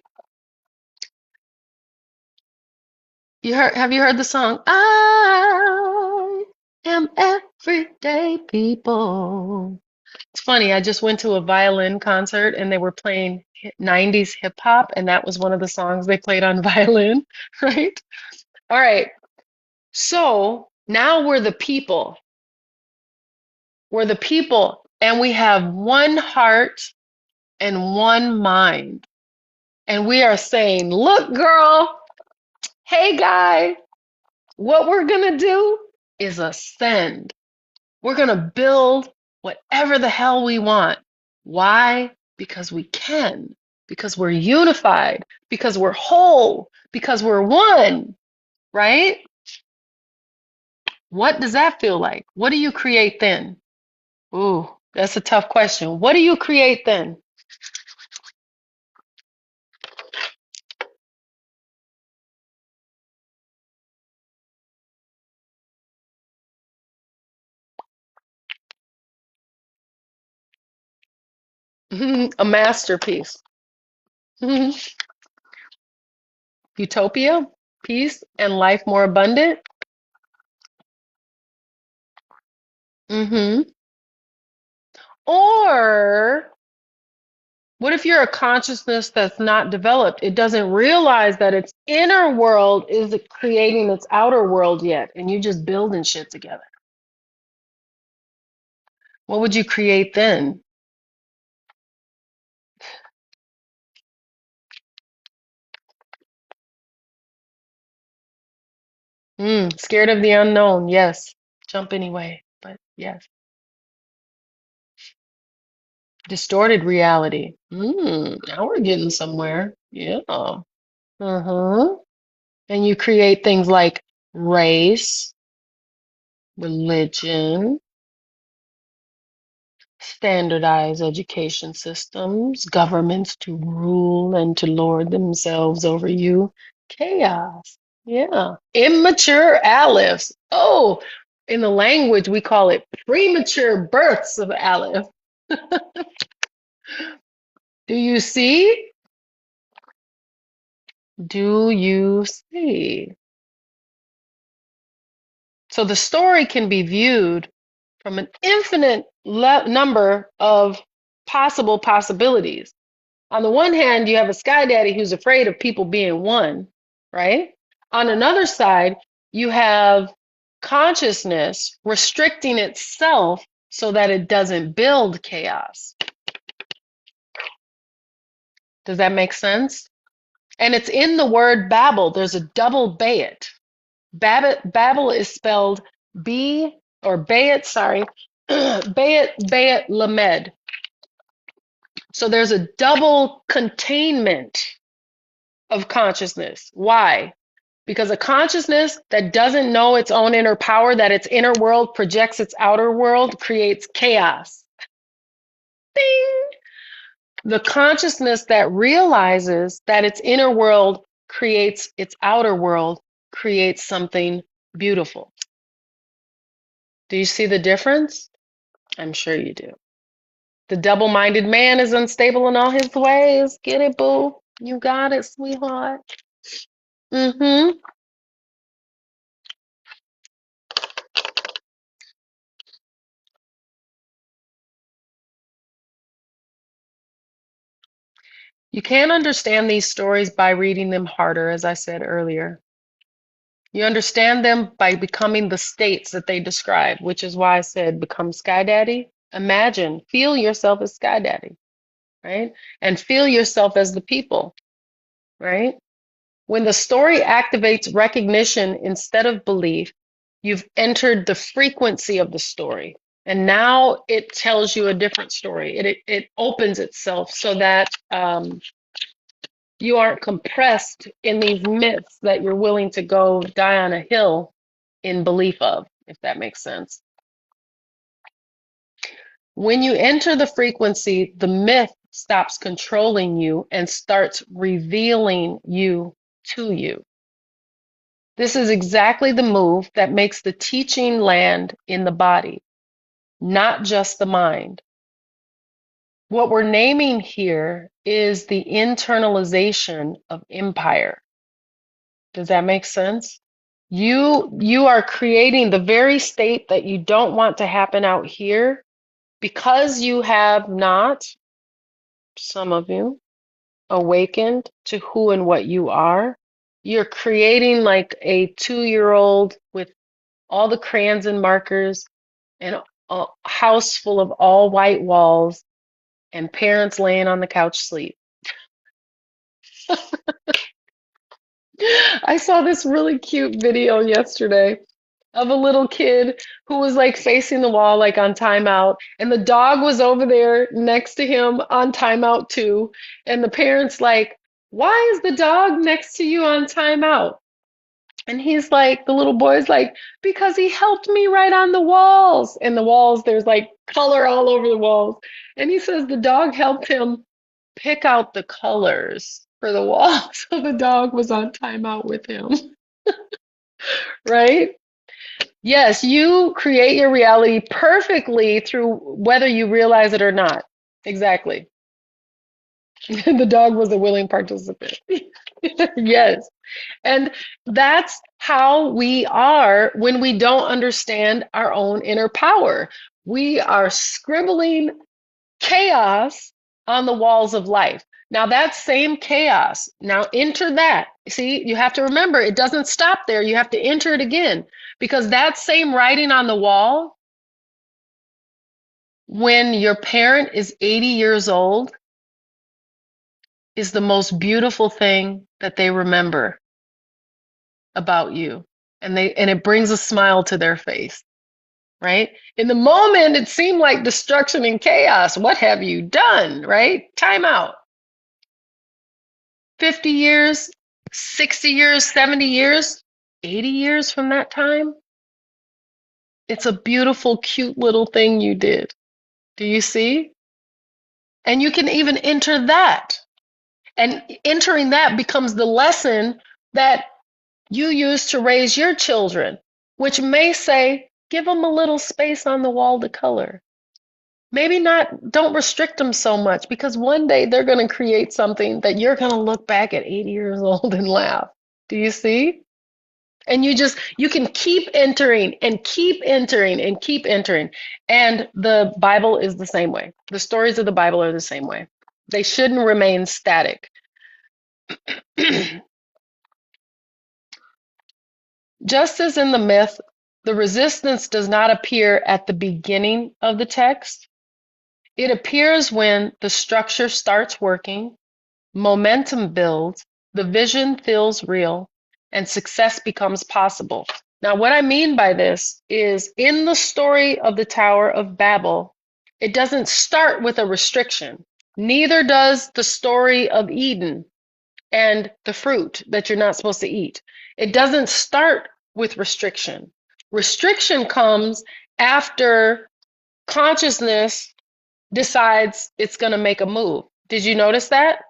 Have you heard the song? I am everyday people. It's funny, I just went to a violin concert and they were playing 90s hip hop, and that was one of the songs they played on violin, right? All right. So now we're the people. We're the people, and we have one heart and one mind. And we are saying, look, girl, hey, guy, what we're going to do is ascend. We're going to build whatever the hell we want. Why? Because we can, because we're unified, because we're whole, because we're one, right? What does that feel like? What do you create then? Ooh, that's a tough question. What do you create then? A masterpiece. Utopia, peace, and life more abundant. hmm Or what if you're a consciousness that's not developed? It doesn't realize that its inner world is creating its outer world yet, and you're just building shit together. What would you create then? Scared of the unknown. Yes. Jump anyway, but yes. Distorted reality. Now we're getting somewhere. Yeah. Uh-huh. And you create things like race, religion, standardized education systems, governments to rule and to lord themselves over you. Chaos. Yeah. Immature alephs. Oh, in the language, we call it premature births of aleph. Do you see? Do you see? So the story can be viewed from an infinite number of possible possibilities. On the one hand, you have a sky daddy who's afraid of people being one, right? On another side, you have consciousness restricting itself so that it doesn't build chaos. Does that make sense? And it's in the word Babel. There's a double bayit. Babel is spelled B or bayit, sorry, bayit lamed. So there's a double containment of consciousness. Why? Because a consciousness that doesn't know its own inner power, that its inner world projects its outer world, creates chaos. Ding! The consciousness that realizes that its inner world creates its outer world creates something beautiful. Do you see the difference? I'm sure you do. The double-minded man is unstable in all his ways. Get it, boo? You got it, sweetheart. Mm-hmm. You can't understand these stories by reading them harder, as I said earlier. You understand them by becoming the states that they describe, which is why I said become Sky Daddy. Imagine, feel yourself as Sky Daddy, right? And feel yourself as the people, right? When the story activates recognition instead of belief, you've entered the frequency of the story. And now it tells you a different story. It opens itself so that you aren't compressed in these myths that you're willing to go die on a hill in belief of, if that makes sense. When you enter the frequency, the myth stops controlling you and starts revealing you to you. This is exactly the move that makes the teaching land in the body, not just the mind. What we're naming here is the internalization of empire. Does that make sense? You are creating the very state that you don't want to happen out here because you have not, some of you, awakened to who and what you are. You're creating like a 2-year-old with all the crayons and markers and a house full of all white walls and parents laying on the couch sleep. I saw this really cute video yesterday of a little kid who was like facing the wall, like on timeout, and the dog was over there next to him on timeout too. And the parents like, "Why is the dog next to you on timeout?" And he's like, the little boy's like, "Because he helped me write on the walls." And the walls, there's like color all over the walls. And he says the dog helped him pick out the colors for the wall. So the dog was on timeout with him, right? Yes, you create your reality perfectly through whether you realize it or not. Exactly. The dog was a willing participant. Yes. And that's how we are when we don't understand our own inner power. We are scribbling chaos on the walls of life. Now, that same chaos, now enter that. See, you have to remember it doesn't stop there. You have to enter it again because that same writing on the wall, when your parent is 80 years old, is the most beautiful thing that they remember about you. And it brings a smile to their face. right? In the moment, it seemed like destruction and chaos. What have you done, right? Time out. 50 years, 60 years, 70 years, 80 years from that time, it's a beautiful, cute little thing you did. Do you see? And you can even enter that. And entering that becomes the lesson that you use to raise your children, which may say, give them a little space on the wall to color. Maybe not, don't restrict them so much because one day they're going to create something that you're going to look back at 80 years old and laugh. Do you see? And you can keep entering and keep entering and keep entering. And the Bible is the same way. The stories of the Bible are the same way. They shouldn't remain static. Just as in the myth, the resistance does not appear at the beginning of the text. It appears when the structure starts working, momentum builds, the vision feels real, and success becomes possible. Now, what I mean by this is in the story of the Tower of Babel, it doesn't start with a restriction. Neither does the story of Eden and the fruit that you're not supposed to eat. It doesn't start with restriction. Restriction comes after consciousness decides it's going to make a move. Did you notice that?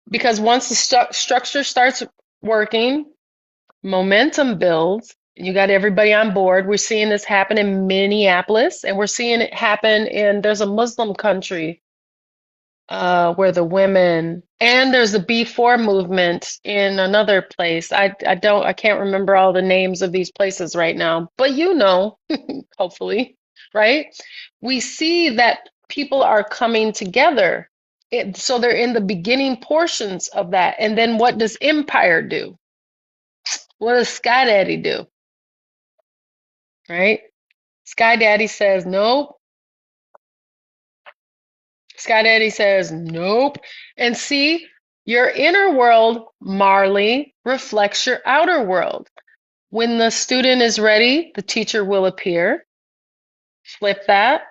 Because once the structure starts working, momentum builds. You got everybody on board. We're seeing this happen in Minneapolis, and we're seeing it happen there's a Muslim country where the women, and there's the B4 movement in another place. I can't remember all the names of these places right now, but hopefully, right? We see that people are coming together. So they're in the beginning portions of that. And then what does Empire do? What does Sky Daddy do? Right? Sky Daddy says, nope. Sky Daddy says, nope. And see, your inner world, Marley, reflects your outer world. When the student is ready, the teacher will appear. Flip that.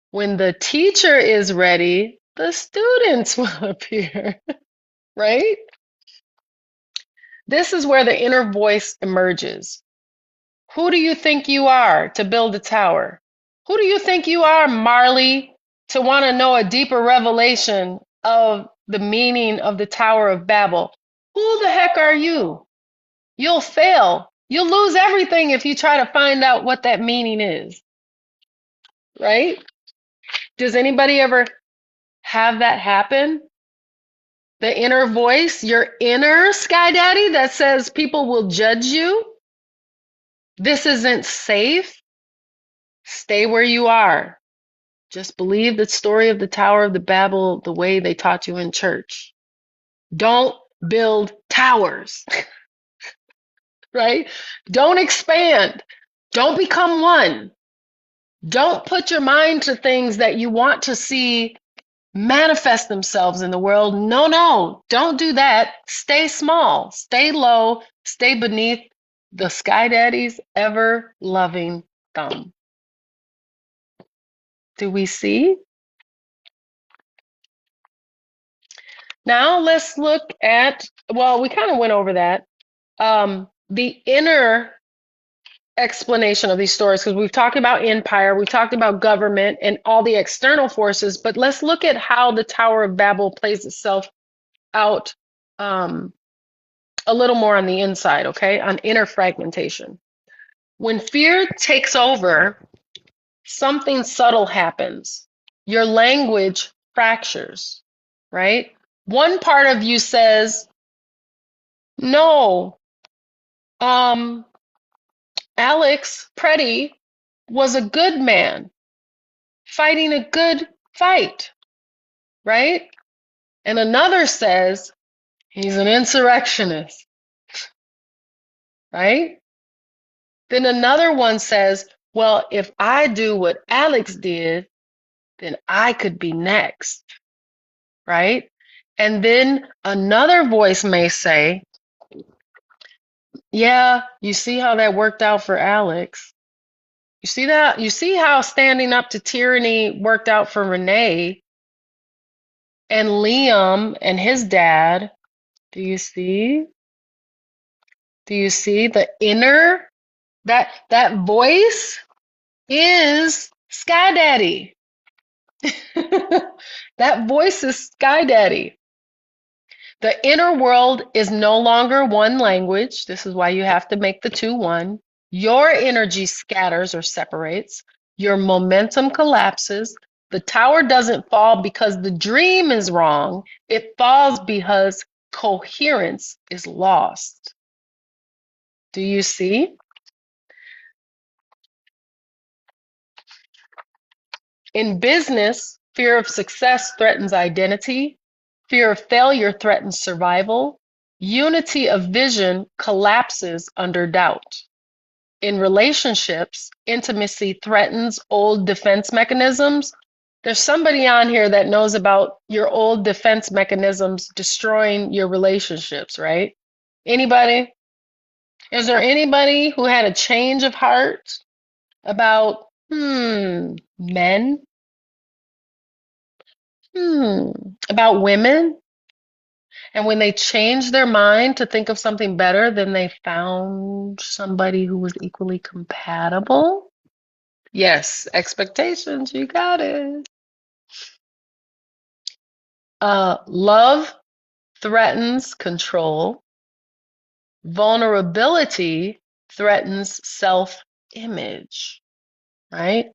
When the teacher is ready, the students will appear. Right? This is where the inner voice emerges. Who do you think you are to build a tower? Who do you think you are, Marley, to want to know a deeper revelation of the meaning of the Tower of Babel? Who the heck are you? You'll fail. You'll lose everything if you try to find out what that meaning is. Right? Does anybody ever have that happen? The inner voice, your inner Sky Daddy that says people will judge you? This isn't safe. Stay where you are. Just believe the story of the Tower of the Babel the way they taught you in church. Don't build towers, right? Don't expand. Don't become one. Don't put your mind to things that you want to see manifest themselves in the world. No, don't do that. Stay small, stay low, stay beneath the Sky Daddy's ever loving thumb. Do we see? Now let's look at, well, we kind of went over that. The inner explanation of these stories, because we've talked about empire, we've talked about government and all the external forces, but let's look at how the Tower of Babel plays itself out a little more on the inside, okay? On inner fragmentation. When fear takes over, something subtle happens. Your language fractures, right? One part of you says, no, Alex Preddy was a good man fighting a good fight, right? And another says, he's an insurrectionist, right? Then another one says, well, if I do what Alex did, then I could be next, right? And then another voice may say, yeah, you see how that worked out for Alex. You see that? You see how standing up to tyranny worked out for Renee and Liam and his dad? Do you see? Do you see the inner that voice is Sky Daddy. That voice is Sky Daddy. The inner world is no longer one language. This is why you have to make the two one. Your energy scatters or separates. Your momentum collapses. The tower doesn't fall because the dream is wrong. It falls because coherence is lost. Do you see? In business, fear of success threatens identity. Fear of failure threatens survival. Unity of vision collapses under doubt. In relationships, intimacy threatens old defense mechanisms. There's somebody on here that knows about your old defense mechanisms destroying your relationships, right? Anybody? Is there anybody who had a change of heart about, men? About women? And when they changed their mind to think of something better, then they found somebody who was equally compatible? Yes, expectations, you got it. Love threatens control. Vulnerability threatens self-image, right?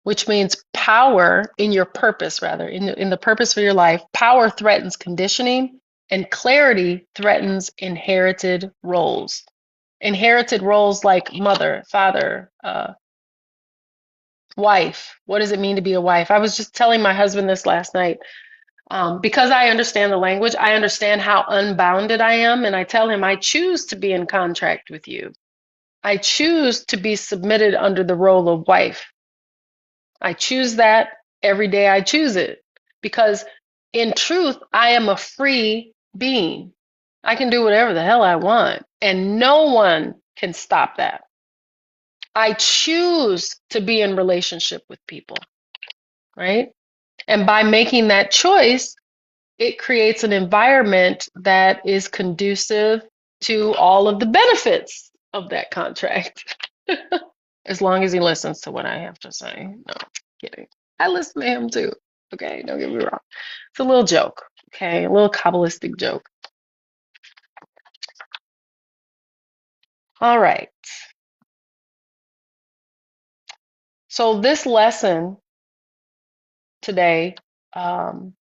Which means power in your purpose, rather, in the purpose for your life. Power threatens conditioning, and clarity threatens inherited roles. Inherited roles like mother, father, wife. What does it mean to be a wife? I was just telling my husband this last night. Because I understand the language, I understand how unbounded I am, and I tell him I choose to be in contract with you. I choose to be submitted under the role of wife. I choose that every day I choose it because in truth, I am a free being. I can do whatever the hell I want, and no one can stop that. I choose to be in relationship with people, right? And by making that choice, it creates an environment that is conducive to all of the benefits of that contract. As long as he listens to what I have to say. No, kidding. I listen to him too. Okay, don't get me wrong. It's a little joke. Okay, a little Kabbalistic joke. All right. So this lesson today hasn't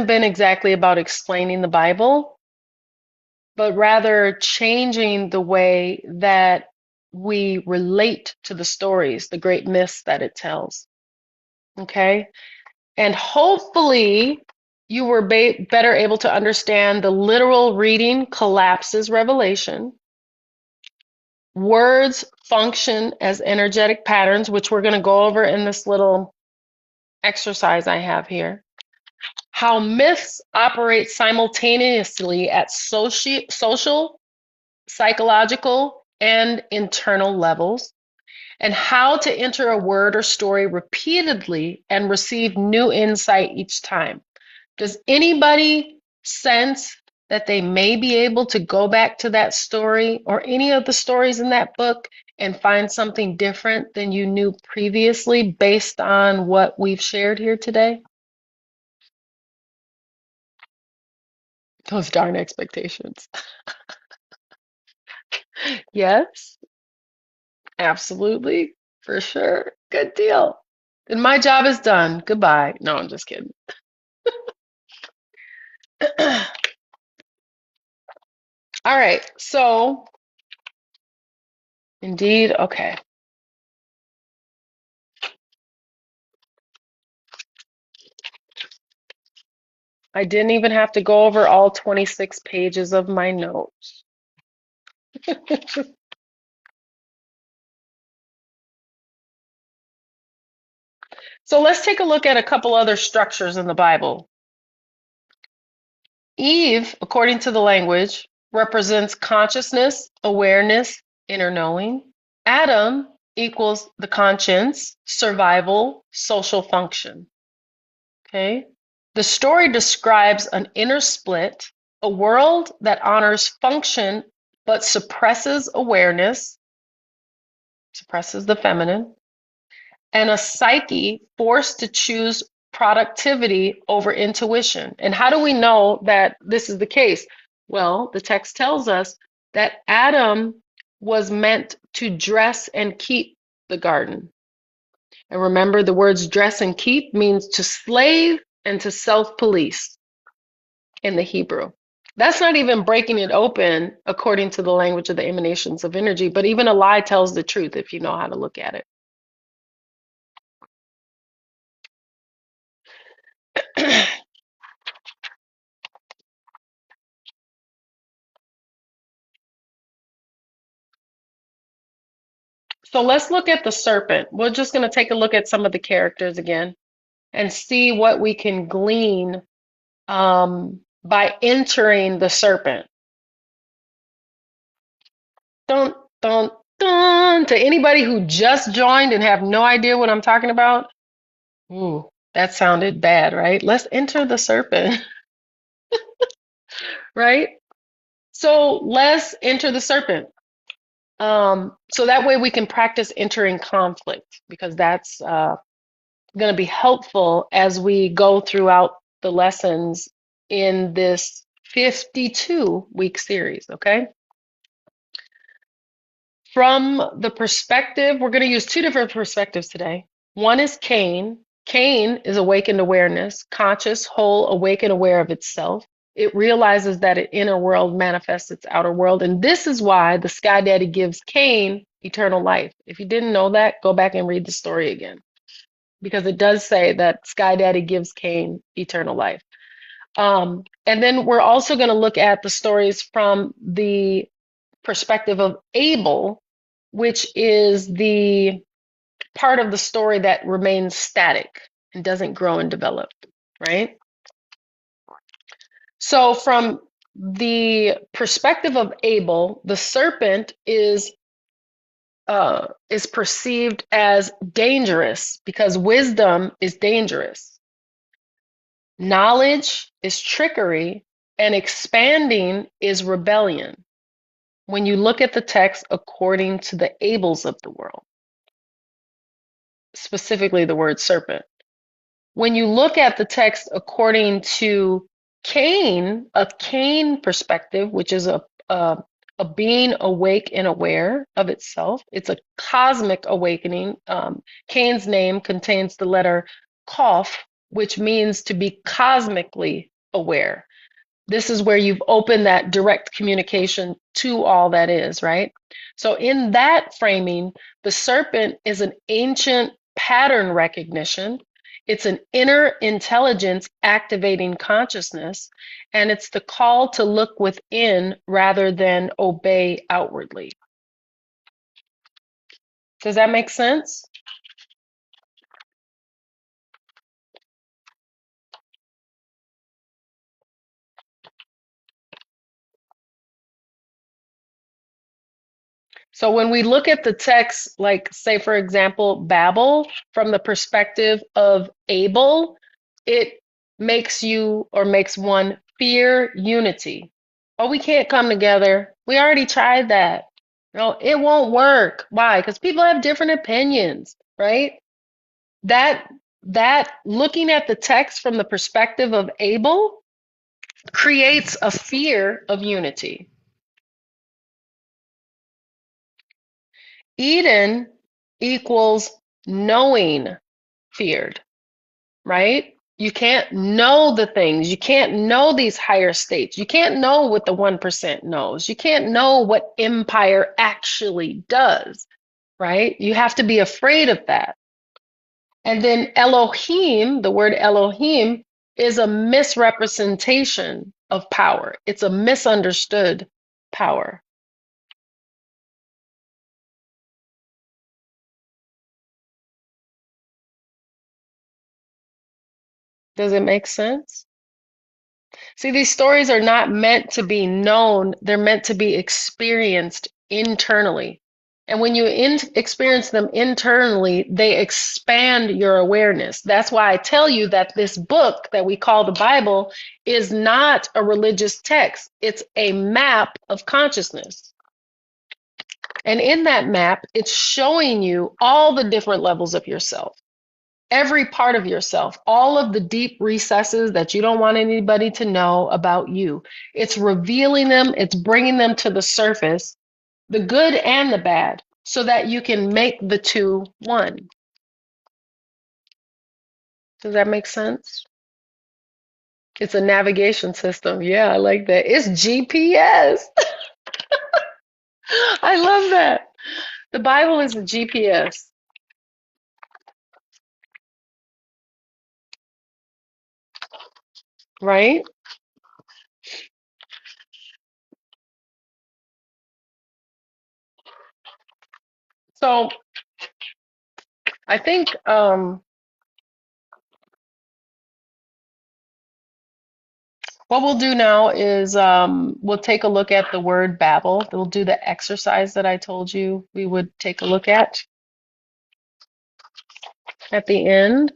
been exactly about explaining the Bible, but rather changing the way that we relate to the stories, the great myths that it tells. Okay? And hopefully you were better able to understand the literal reading collapses revelation. Words function as energetic patterns, which we're going to go over in this little exercise I have here. How myths operate simultaneously at social, psychological, and internal levels, and how to enter a word or story repeatedly and receive new insight each time. Does anybody sense that they may be able to go back to that story or any of the stories in that book and find something different than you knew previously based on what we've shared here today? Those darn expectations. Yes, absolutely, for sure. Good deal. Then my job is done. Goodbye. No, I'm just kidding. All right, so indeed, okay. I didn't even have to go over all 26 pages of my notes. So let's take a look at a couple other structures in the Bible. Eve, according to the language, represents consciousness, awareness, inner knowing. Adam equals the conscience, survival, social function. Okay? The story describes an inner split, a world that honors function but suppresses awareness, suppresses the feminine, and a psyche forced to choose productivity over intuition. And how do we know that this is the case? Well, the text tells us that Adam was meant to dress and keep the garden. And remember, the words dress and keep means to slave and to self-police in the Hebrew. That's not even breaking it open according to the language of the emanations of energy, but even a lie tells the truth if you know how to look at it. So let's look at the serpent. We're just going to take a look at some of the characters again and see what we can glean by entering the serpent. Dun, dun, dun. To anybody who just joined and have no idea what I'm talking about, ooh, that sounded bad, right? Let's enter the serpent, right? So let's enter the serpent. So that way we can practice entering conflict because that's going to be helpful as we go throughout the lessons in this 52-week series, okay? From the perspective, we're going to use two different perspectives today. One is Cain. Cain is awakened awareness, conscious, whole, awake and aware of itself. It realizes that its inner world manifests its outer world. And this is why the Sky Daddy gives Cain eternal life. If you didn't know that, go back and read the story again, because it does say that Sky Daddy gives Cain eternal life. And then we're also going to look at the stories from the perspective of Abel, which is the part of the story that remains static and doesn't grow and develop, right? So from the perspective of Abel, the serpent is perceived as dangerous because wisdom is dangerous. Knowledge is trickery, and expanding is rebellion. When you look at the text according to the Abels of the world, specifically the word serpent. When you look at the text according to Cain, a Cain perspective, which is a being awake and aware of itself, it's a cosmic awakening. Cain's name contains the letter Kaf, which means to be cosmically aware. This is where you've opened that direct communication to all that is, right? So in that framing, the serpent is an ancient pattern recognition. It's an inner intelligence activating consciousness, and it's the call to look within rather than obey outwardly. Does that make sense? So when we look at the text, like say, for example, Babel, from the perspective of Abel, it makes you or makes one fear unity. Oh, we can't come together. We already tried that. No, it won't work. Why? Because people have different opinions, right? That that looking at the text from the perspective of Abel creates a fear of unity. Eden equals knowing feared, right? You can't know the things. You can't know these higher states. You can't know what the 1% knows. You can't know what empire actually does, right? You have to be afraid of that. And then Elohim, the word Elohim, is a misrepresentation of power. It's a misunderstood power. Does it make sense? See, these stories are not meant to be known, they're meant to be experienced internally. And when you experience them internally, they expand your awareness. That's why I tell you that this book that we call the Bible is not a religious text. It's a map of consciousness. And in that map, it's showing you all the different levels of yourself, every part of yourself, all of the deep recesses that you don't want anybody to know about you. It's revealing them, it's bringing them to the surface, the good and the bad, so that you can make the two one. Does that make sense? It's a navigation system. Yeah, I like that. It's GPS. I love that. The Bible is a GPS, right? So I think what we'll do now is we'll take a look at the word Babel. We'll do the exercise that I told you we would take a look at the end.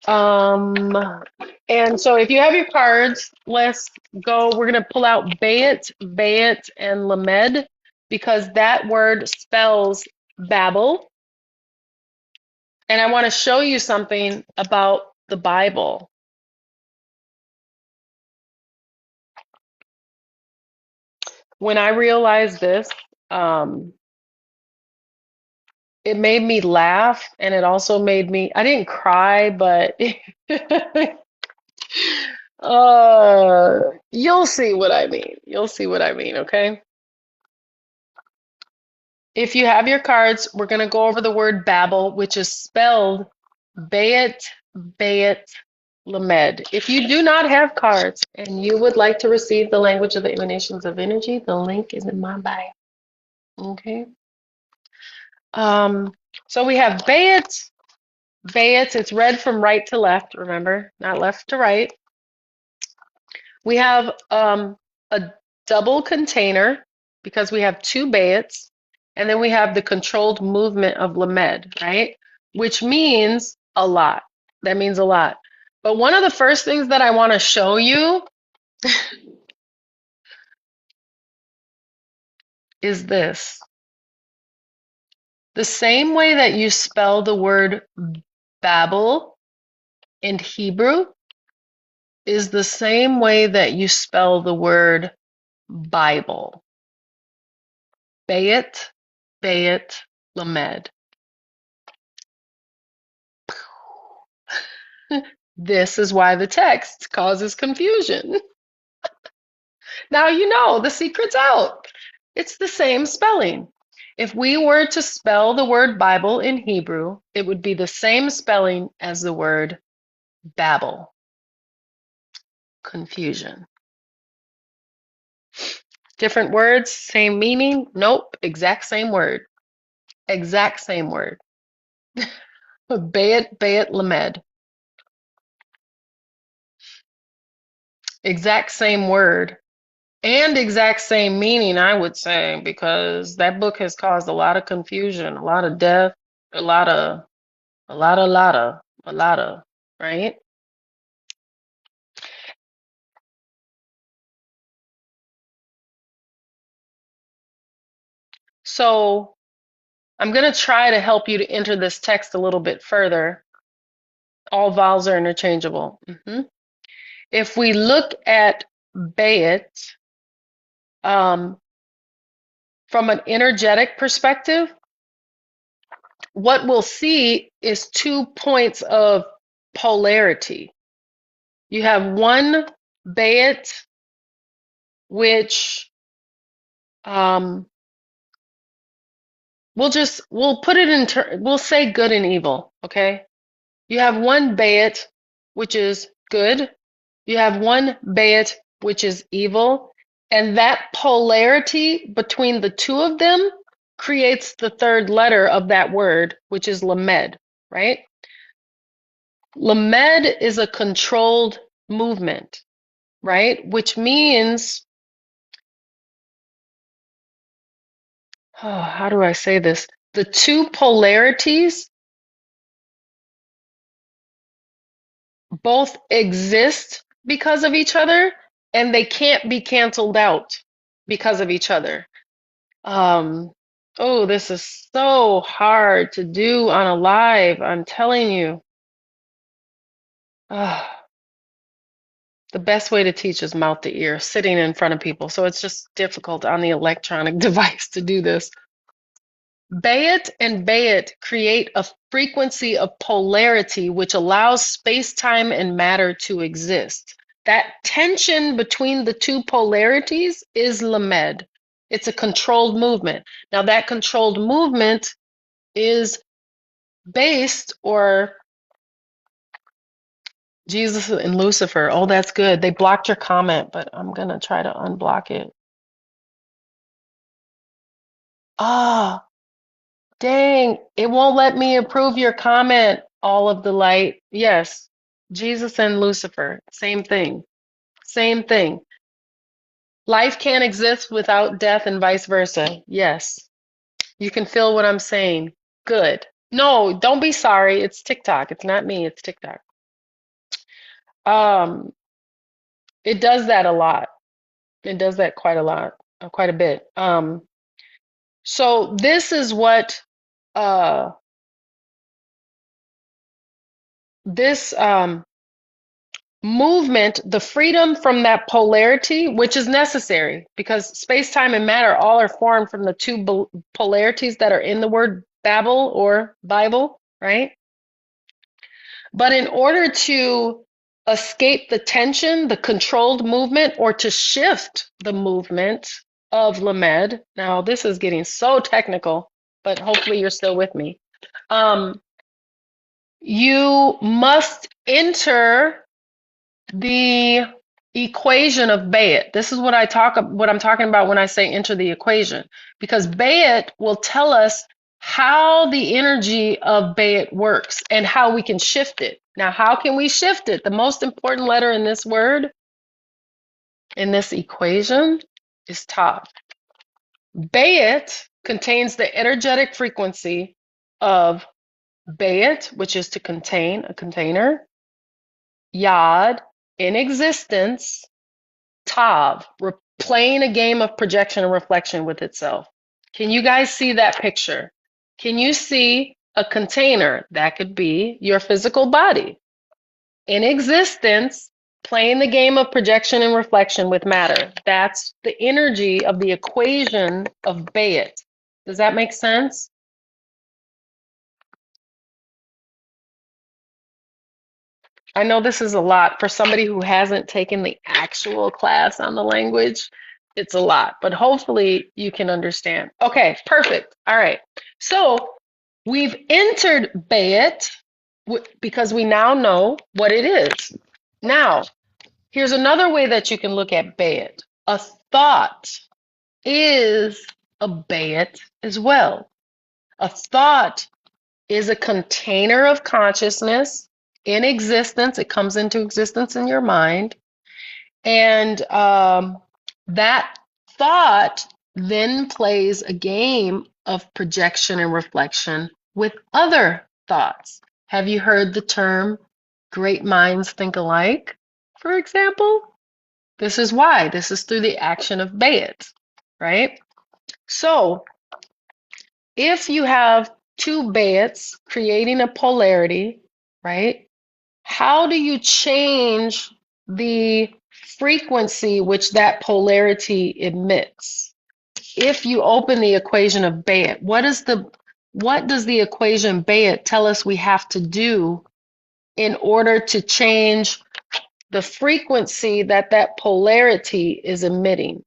And so if you have your cards, let's go. We're going to pull out Bayit, Bayit, and Lamed because that word spells Babel. And I want to show you something about the Bible. When I realized this, it made me laugh, and it also made me, I didn't cry, but you'll see what I mean. You'll see what I mean, okay? If you have your cards, we're going to go over the word Babel, which is spelled Bayit, Bayit, Lamed. If you do not have cards and you would like to receive the language of the emanations of energy, the link is in my bio. Okay. So we have Bayit, Bayit. It's read from right to left, remember, not left to right. We have a double container because we have two Bayits, and then we have the controlled movement of Lamed, right? Which means a lot. That means a lot. But one of the first things that I want to show you is this. The same way that you spell the word Babel in Hebrew is the same way that you spell the word Bible. Bayit, Bayit, Lamed. This is why the text causes confusion. Now you know the secret's out. It's the same spelling. If we were to spell the word Bible in Hebrew, it would be the same spelling as the word Babel. Confusion. Different words, same meaning? Nope, exact same word. Exact same word. Bayit, Bayit, Lamed. Exact same word. And exact same meaning, I would say, because that book has caused a lot of confusion, a lot of death, a lot of, right? So I'm going to try to help you to enter this text a little bit further. All vowels are interchangeable. If we look at Bayit from an energetic perspective, what we'll see is 2 points of polarity. You have one Bayit, which we'll put it in, we'll say good and evil, okay? You have one Bayit, which is good. You have one Bayit, which is evil. And that polarity between the two of them creates the third letter of that word, which is Lamed, right? Lamed is a controlled movement, right? Which means Oh, how do I say this? The two polarities both exist because of each other, and they can't be canceled out because of each other. Um, oh, this is so hard to do on a live, I'm telling you. Ah, the best way to teach is mouth to ear, sitting in front of people. So it's just difficult on the electronic device to do this. Bayet and Bayet create a frequency of polarity which allows space-time and matter to exist. That tension between the two polarities is Lamed. It's a controlled movement. Now, that controlled movement is based, or Jesus and Lucifer. Oh, that's good. They blocked your comment, but I'm going to try to unblock it. Ah, dang, it won't let me approve your comment, all of the light. Yes, Jesus and Lucifer, same thing. Same thing. Life can't exist without death and vice versa. Yes, you can feel what I'm saying. Good. No, don't be sorry. It's TikTok. It's not me. It's TikTok. Um, it does that a lot. It does that quite a lot, quite a bit. So this is what uh, this movement, the freedom from that polarity, which is necessary because space, time, and matter all are formed from the two polarities that are in the word Babel or Bible, right? But in order to escape the tension, the controlled movement, or to shift the movement of Lamed, now this is getting so technical, but hopefully you're still with me. You must enter the equation of Bayet. This is what I'm talking about when I say enter the equation, because Bayet will tell us how the energy of Bayet works and how we can shift it. Now, how can we shift it? The most important letter in this word, in this equation, is Tav. Bayet contains the energetic frequency of Bayet, which is to contain, a container, Yad, in existence, Tav, playing a game of projection and reflection with itself. Can you guys see that picture? Can you see a container? That could be your physical body in existence, playing the game of projection and reflection with matter. That's the energy of the equation of Bayet. Does that make sense? I know this is a lot for somebody who hasn't taken the actual class on the language. It's a lot, but hopefully you can understand. Okay, perfect. All right. So we've entered Bayet because we now know what it is. Now, here's another way that you can look at Bayet. A thought is a Bayet as well. A thought is a container of consciousness in existence. It comes into existence in your mind. And that thought then plays a game of projection and reflection with other thoughts. Have you heard the term great minds think alike, for example? This is why. This is through the action of Bayet, right? So if you have two Bayets creating a polarity, right? How do you change the frequency which that polarity emits? If you open the equation of Bayet, what does the equation Bayet tell us we have to do in order to change the frequency that that polarity is emitting?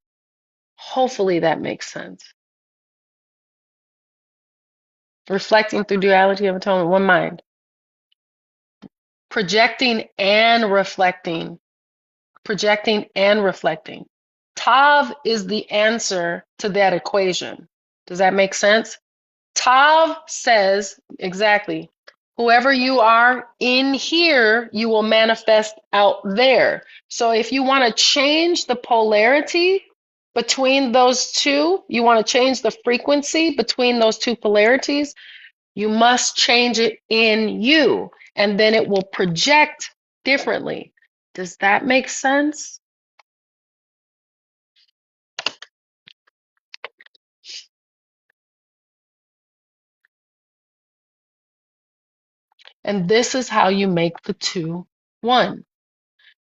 Hopefully that makes sense. Reflecting through duality of atonement, one mind. Projecting and reflecting. Projecting and reflecting. Tav is the answer to that equation. Does that make sense? Tav says, exactly, whoever you are in here, you will manifest out there. So if you want to change the polarity, between those two, you want to change the frequency between those two polarities, you must change it in you, and then it will project differently. Does that make sense? And this is how you make the two one.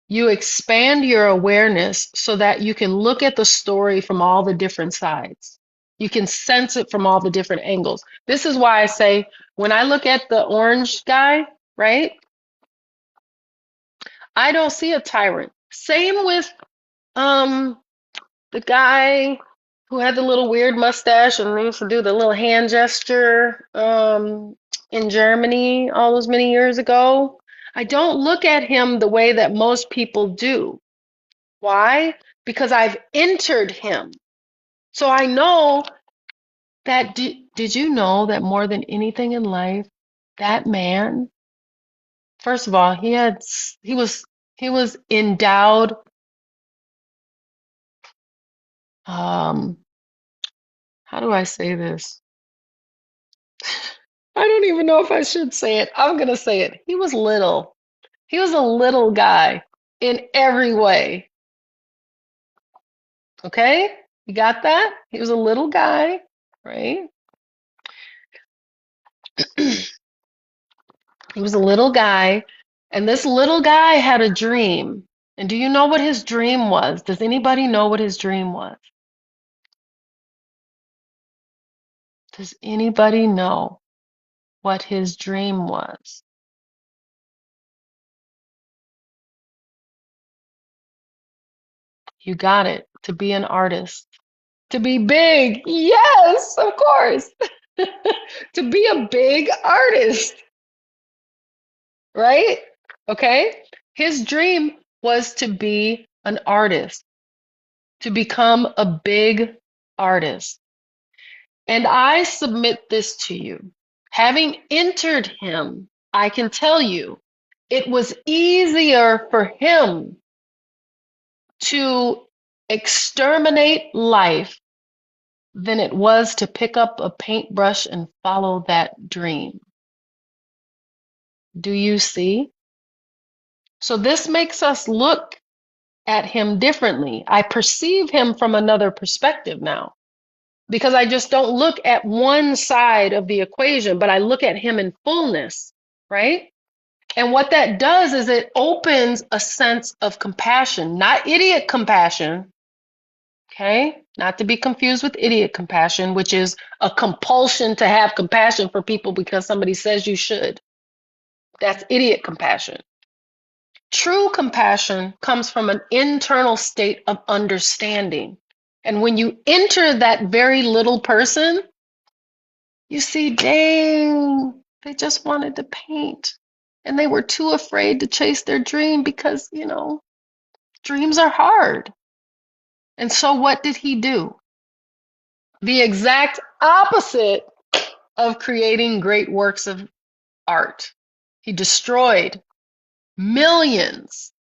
You expand your awareness so that you can look at the story from all the different sides. You can sense it from all the different angles. This is why I say when I look at the orange guy, right, I don't see a tyrant. Same with um the guy who had the little weird mustache and used to do the little hand gesture in Germany all those many years ago. I don't look at him the way that most people do. Why? Because I've entered him. So I know that. Did you know that more than anything in life, that man, first of all, he was endowed. Um, how do I say this? I don't even know if I should say it. I'm gonna say it. He was little. He was a little guy in every way. Okay? You got that? He was a little guy, right? He was a little guy, and this little guy had a dream. And do you know what his dream was? Does anybody know what his dream was? Does anybody know what his dream was? You got it. To be an artist. To be big. Yes, of course. To be a big artist, right? Okay? His dream was to be an artist, to become a big artist. And I submit this to you. Having entered him, I can tell you it was easier for him to exterminate life than it was to pick up a paintbrush and follow that dream. Do you see? So this makes us look at him differently. I perceive him from another perspective now because I just don't look at one side of the equation, but I look at him in fullness, right? And what that does is it opens a sense of compassion, not idiot compassion, okay? Not to be confused with idiot compassion, which is a compulsion to have compassion for people because somebody says you should. That's idiot compassion. True compassion comes from an internal state of understanding. And when you enter that very little person, you see, dang, they just wanted to paint. And they were too afraid to chase their dream because, dreams are hard. And so what did he do? The exact opposite of creating great works of art. He destroyed millions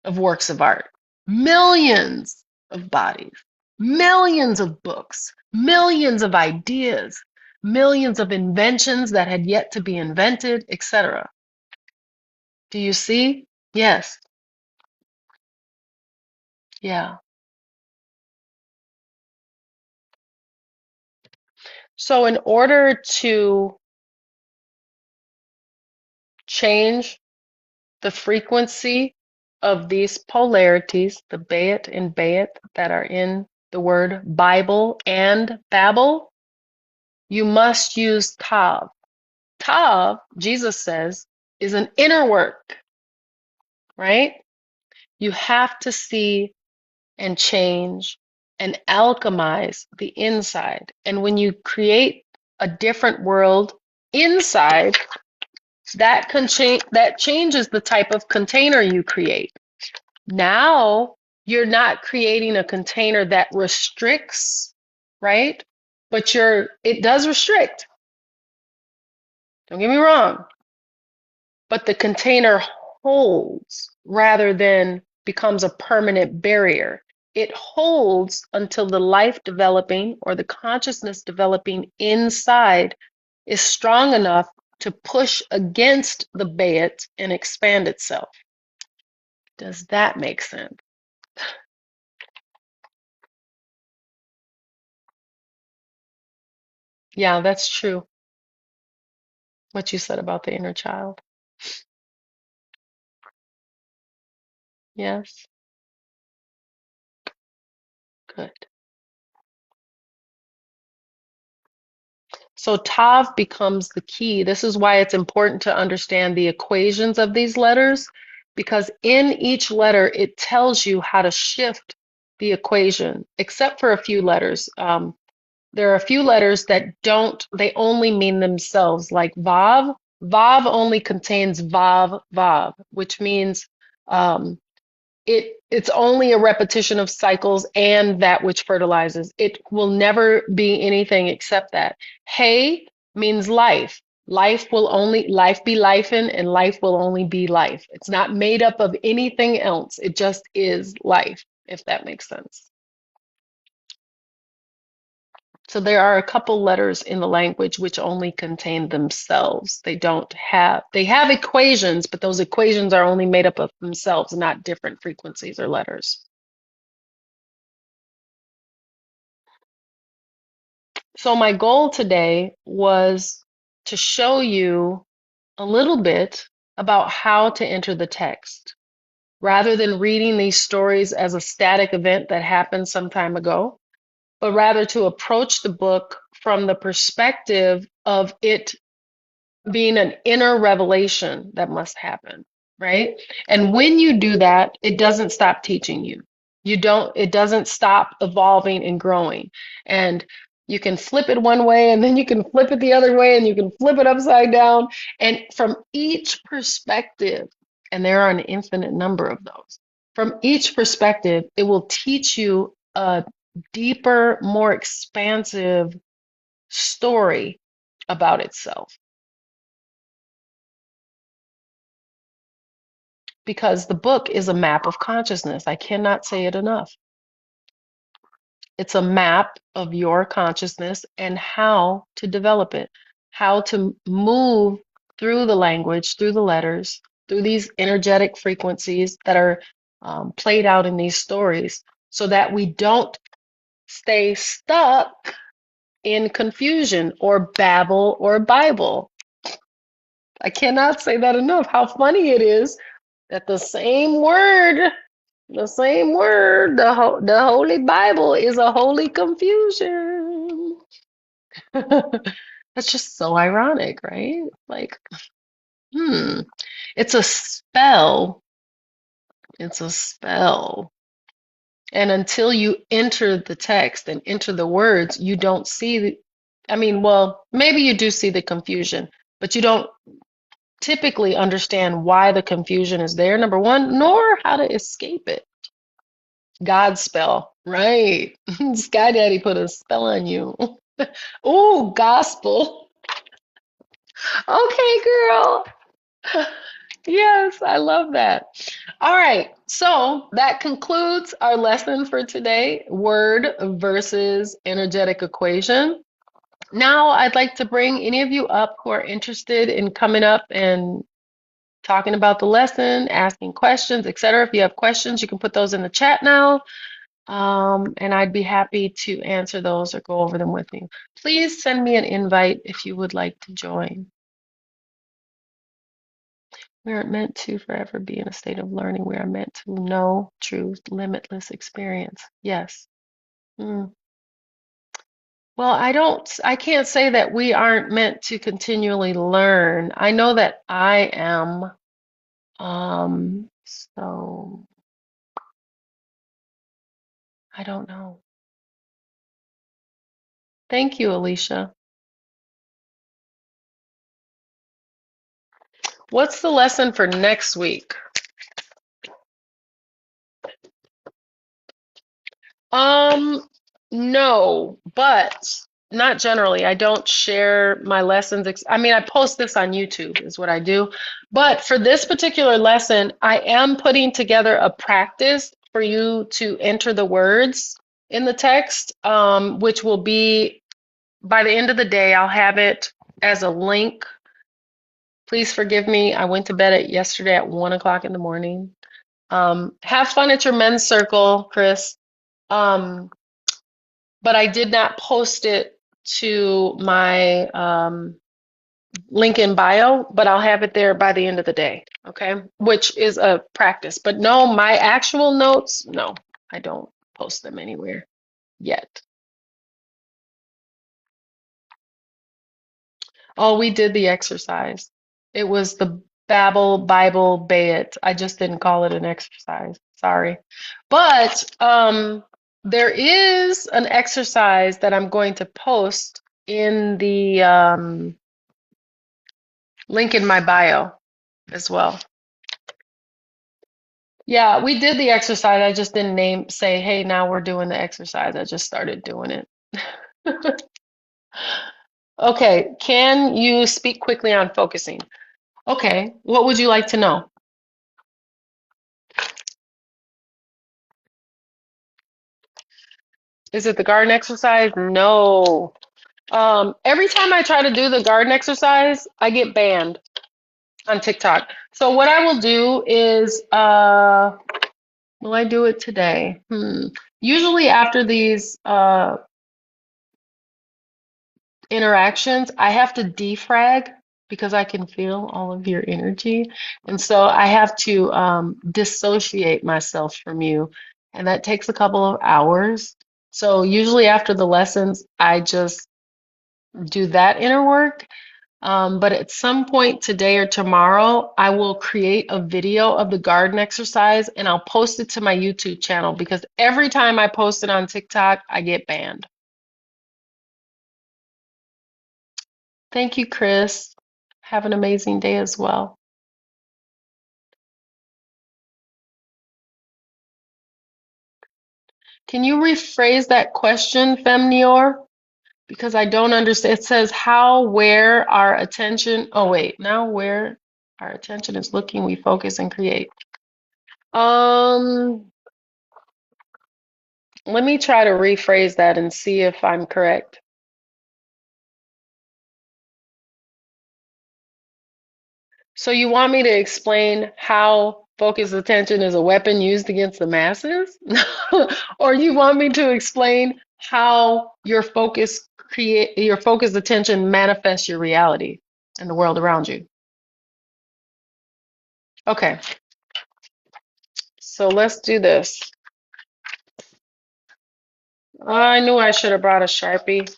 of works of art, millions of bodies, millions of books, millions of ideas, millions of inventions that had yet to be invented, etc. Do you see? Yes. Yeah. So in order to change the frequency of these polarities, the Bayit and Bayit that are in the word Bible and Babel, you must use Tav. Tav, Jesus says, is an inner work, right? You have to see and change and alchemize the inside. And when you create a different world inside, that changes the type of container you create. Now you're not creating a container that restricts, right? But it does restrict. Don't get me wrong. But the container holds rather than becomes a permanent barrier. it holds until the life developing or the consciousness developing inside is strong enough to push against the bayit and expand itself. Does that make sense? Yeah, that's true. What you said about the inner child. Yes, good. So Tav becomes the key. This is why it's important to understand the equations of these letters, because in each letter it tells you how to shift the equation, except for a few letters. There are a few letters that don't, they only mean themselves, like Vav. Vav only contains Vav, Vav, which means um, it's only a repetition of cycles and that which fertilizes. It will never be anything except that. Hey means life. Life be lifing, and life will only be life. It's not made up of anything else. It just is life, if that makes sense. So there are a couple letters in the language which only contain themselves. They have equations, but those equations are only made up of themselves, not different frequencies or letters. So my goal today was to show you a little bit about how to enter the text, rather than reading these stories as a static event that happened some time ago, but rather to approach the book from the perspective of it being an inner revelation that must happen, right? And when you do that, it doesn't stop teaching you. It doesn't stop evolving and growing. And you can flip it one way and then you can flip it the other way and you can flip it upside down. And from each perspective, and there are an infinite number of those, from each perspective, it will teach you a deeper, more expansive story about itself. Because the book is a map of consciousness. I cannot say it enough. It's a map of your consciousness and how to develop it, how to move through the language, through the letters, through these energetic frequencies that are played out in these stories, so that we don't stay stuck in confusion or babble or Bible. I cannot say that enough. How funny it is that the same word, the Holy Bible is a holy confusion. That's just so ironic, right? Like, hmm, it's a spell. It's a spell. And until you enter the text and enter the words, you don't see I mean, well, maybe you do see the confusion, but you don't typically understand why the confusion is there, number one, nor how to escape it. God spell, right? Sky Daddy put a spell on you. Ooh, gospel. Okay, girl. Yes, I love that. All right, so that concludes our lesson for today, word versus energetic equation. Now I'd like to bring any of you up who are interested in coming up and talking about the lesson, asking questions, etc. If you have questions, you can put those in the chat now. And I'd be happy to answer those or go over them with you. Please send me an invite if you would like to join. We aren't meant to forever be in a state of learning. We are meant to know truth, limitless experience. Yes. Mm. Well, I can't say that we aren't meant to continually learn. I know that I am. So I don't know. Thank you, Alicia. What's the lesson for next week? No, but not generally. I don't share my lessons. I mean, I post this on YouTube is what I do. But for this particular lesson, I am putting together a practice for you to enter the words in the text, which will be by the end of the day. I'll have it as a link. Please forgive me. I went to bed yesterday at 1 o'clock in the morning. Have fun at your men's circle, Chris. Um, but I did not post it to my link in bio, but I'll have it there by the end of the day, okay? Which is a practice. But no, my actual notes, no, I don't post them anywhere yet. Oh, we did the exercise. It was the Babel Bible Bayit. I just didn't call it an exercise. Sorry. But there is an exercise that I'm going to post in the link in my bio as well. Yeah, we did the exercise. I just didn't say, hey, now we're doing the exercise. I just started doing it. Okay, can you speak quickly on focusing? Okay, what would you like to know? Is it the garden exercise? No. Every time I try to do the garden exercise, I get banned on TikTok. So what I will do is, will I do it today? Usually after these interactions, I have to defrag because I can feel all of your energy. And so I have to dissociate myself from you. And that takes a couple of hours. So usually after the lessons, I just do that inner work. But at some point today or tomorrow, I will create a video of the garden exercise and I'll post it to my YouTube channel because every time I post it on TikTok, I get banned. Thank you, Chris. Have an amazing day as well. Can you rephrase that question, Femnior? Because I don't understand. It says how, where our attention. Oh, wait. Now where our attention is looking, we focus and create. Let me try to rephrase that and see if I'm correct. So you want me to explain how focused attention is a weapon used against the masses? Or you want me to explain how your focused attention manifests your reality and the world around you? Okay, so let's do this. I knew I should have brought a Sharpie.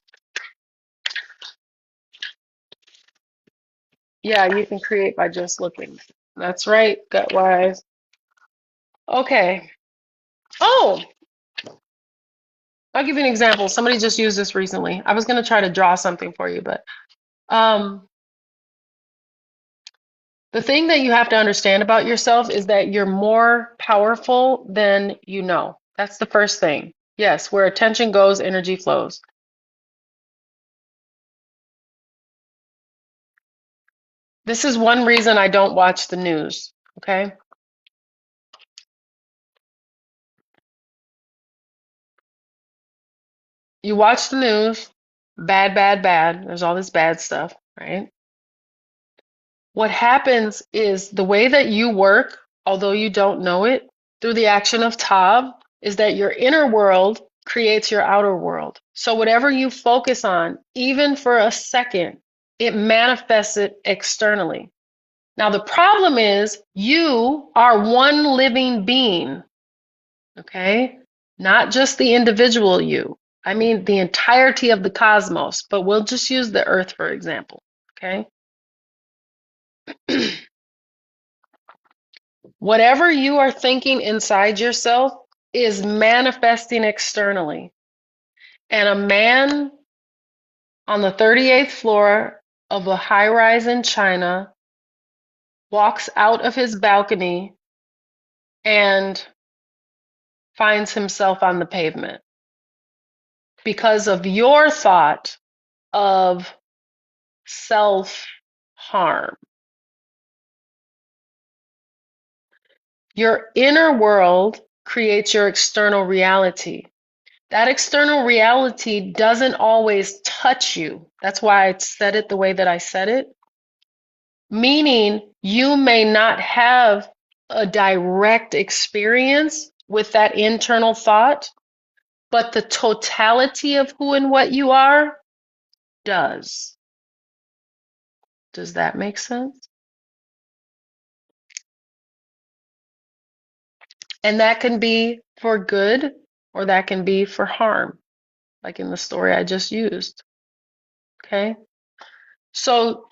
Yeah, you can create by just looking. That's right, gut wise. Okay. Oh, I'll give you an example. Somebody just used this recently. I was going to try to draw something for you, but the thing that you have to understand about yourself is that you're more powerful than you know. That's the first thing. Yes, where attention goes, energy flows. This is one reason I don't watch the news, okay? You watch the news, bad, bad, bad. There's all this bad stuff, right? What happens is the way that you work, although you don't know it, through the action of Tav, is that your inner world creates your outer world. So whatever you focus on, even for a second, it manifests it externally. Now, the problem is you are one living being, okay? Not just the individual you. I mean the entirety of the cosmos, but we'll just use the earth for example, okay? Whatever you are thinking inside yourself is manifesting externally. And a man on the 38th floor of a high rise in China walks out of his balcony and finds himself on the pavement because of your thought of self harm. Your inner world creates your external reality. That external reality doesn't always touch you. That's why I said it the way that I said it. Meaning, you may not have a direct experience with that internal thought, but the totality of who and what you are does. Does that make sense? And that can be for good or that can be for harm, like in the story I just used. Okay? So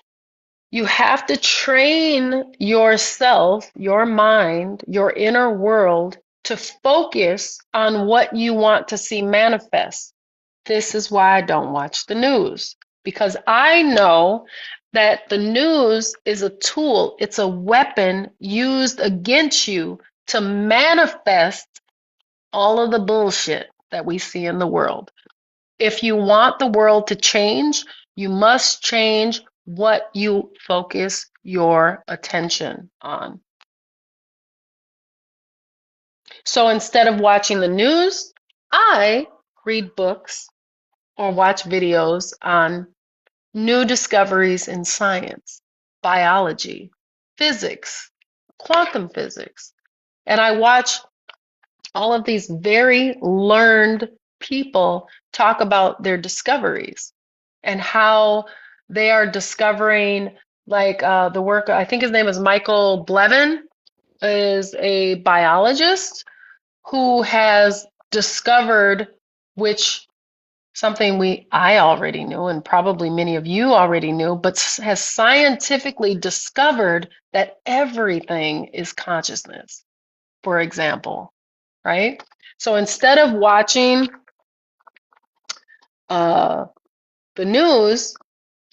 you have to train yourself, your mind, your inner world to focus on what you want to see manifest. This is why I don't watch the news, because I know that the news is a tool, it's a weapon used against you to manifest all of the bullshit that we see in the world. If you want the world to change, you must change what you focus your attention on. So instead of watching the news, I read books or watch videos on new discoveries in science, biology, physics, quantum physics. And I watch all of these very learned people talk about their discoveries and how they are discovering, like the work, I think his name is Michael Blevin, is a biologist who has discovered, which something I already knew and probably many of you already knew, but has scientifically discovered that everything is consciousness, for example, right? So instead of watching uh, the news,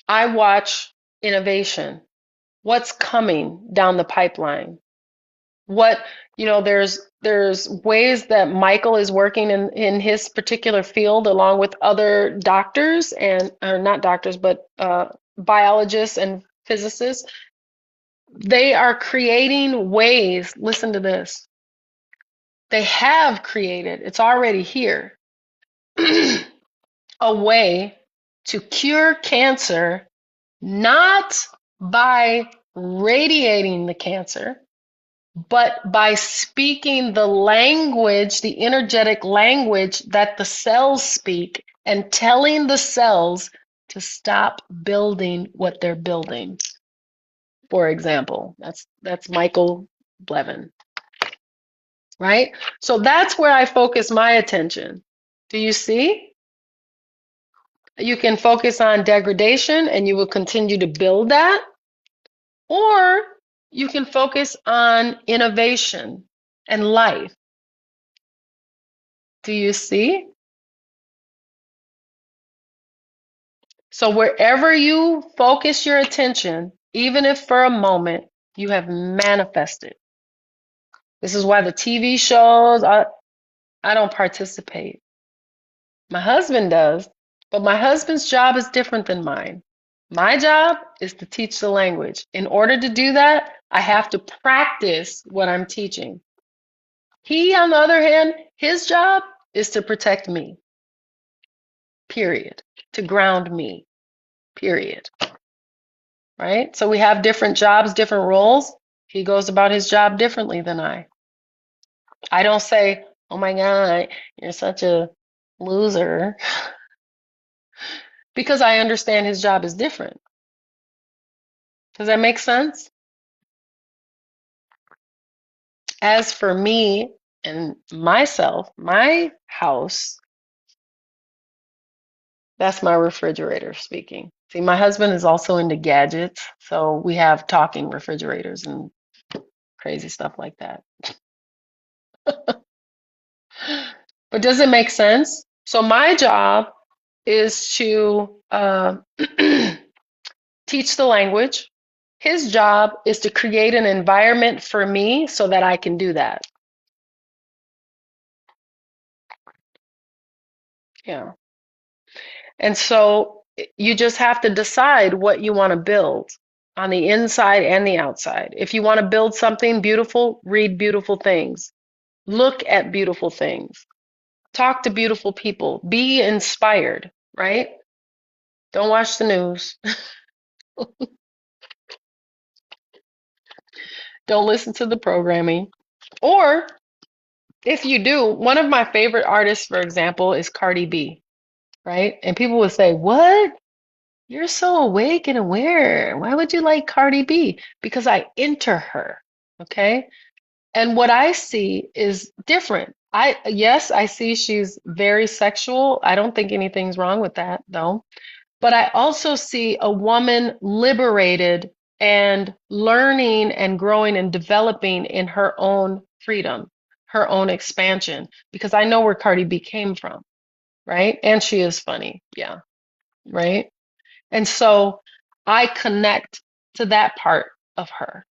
I watch innovation. What's coming down the pipeline? What, there's ways that Michael is working in his particular field along with other doctors and, or not doctors, but biologists and physicists. They are creating ways, listen to this. They have created, it's already here, a way to cure cancer, not by radiating the cancer, but by speaking the language, the energetic language that the cells speak, and telling the cells to stop building what they're building. For example, that's Michael Blevin, right? So that's where I focus my attention. Do you see? You can focus on degradation and you will continue to build that, or you can focus on innovation and life. Do you see? So wherever you focus your attention, even if for a moment, you have manifested. This is why the TV shows, I don't participate. My husband does, but my husband's job is different than mine. My job is to teach the language. In order to do that, I have to practice what I'm teaching. He, on the other hand, his job is to protect me, period, to ground me, period. Right? So we have different jobs, different roles. He goes about his job differently than I. I don't say, oh my God, you're such a loser, because I understand his job is different. Does that make sense? As for me and myself, my house, that's my refrigerator speaking. See, my husband is also into gadgets, so we have talking refrigerators and crazy stuff like that. But does it make sense? So my job is to teach the language. His job is to create an environment for me so that I can do that. Yeah. And so you just have to decide what you want to build on the inside and the outside. If you want to build something beautiful, read beautiful things. Look at beautiful things. Talk to beautiful people. Be inspired, right? Don't watch the news. Don't listen to the programming. Or if you do, one of my favorite artists, for example, is Cardi B, right? And people would say, "What? You're so awake and aware. Why would you like Cardi B?" Because I enter her, okay? And what I see is different. Yes, I see she's very sexual. I don't think anything's wrong with that, though. But I also see a woman liberated and learning and growing and developing in her own freedom, her own expansion, because I know where Cardi B came from, right? And she is funny. Yeah, right? And so I connect to that part of her.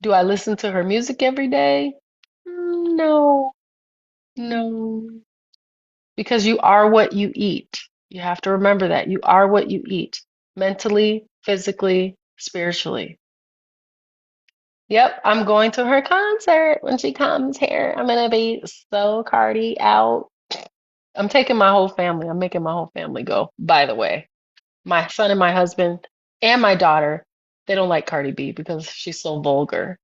Do I listen to her music every day? No, no. Because you are what you eat. You have to remember that. You are what you eat, mentally, physically, spiritually. Yep, I'm going to her concert when she comes here. I'm gonna be so Cardi out. I'm taking my whole family. I'm making my whole family go, by the way. My son and my husband and my daughter, they don't like Cardi B because she's so vulgar.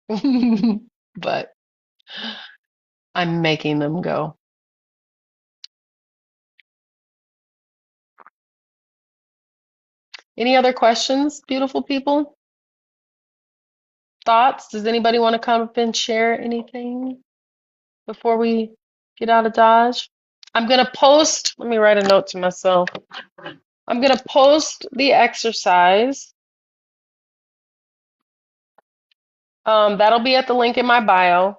But I'm making them go. Any other questions, beautiful people? Thoughts? Does anybody want to come up and share anything before we get out of Dodge? I'm going to post, let me write a note to myself. I'm going to post the exercise. That'll be at the link in my bio.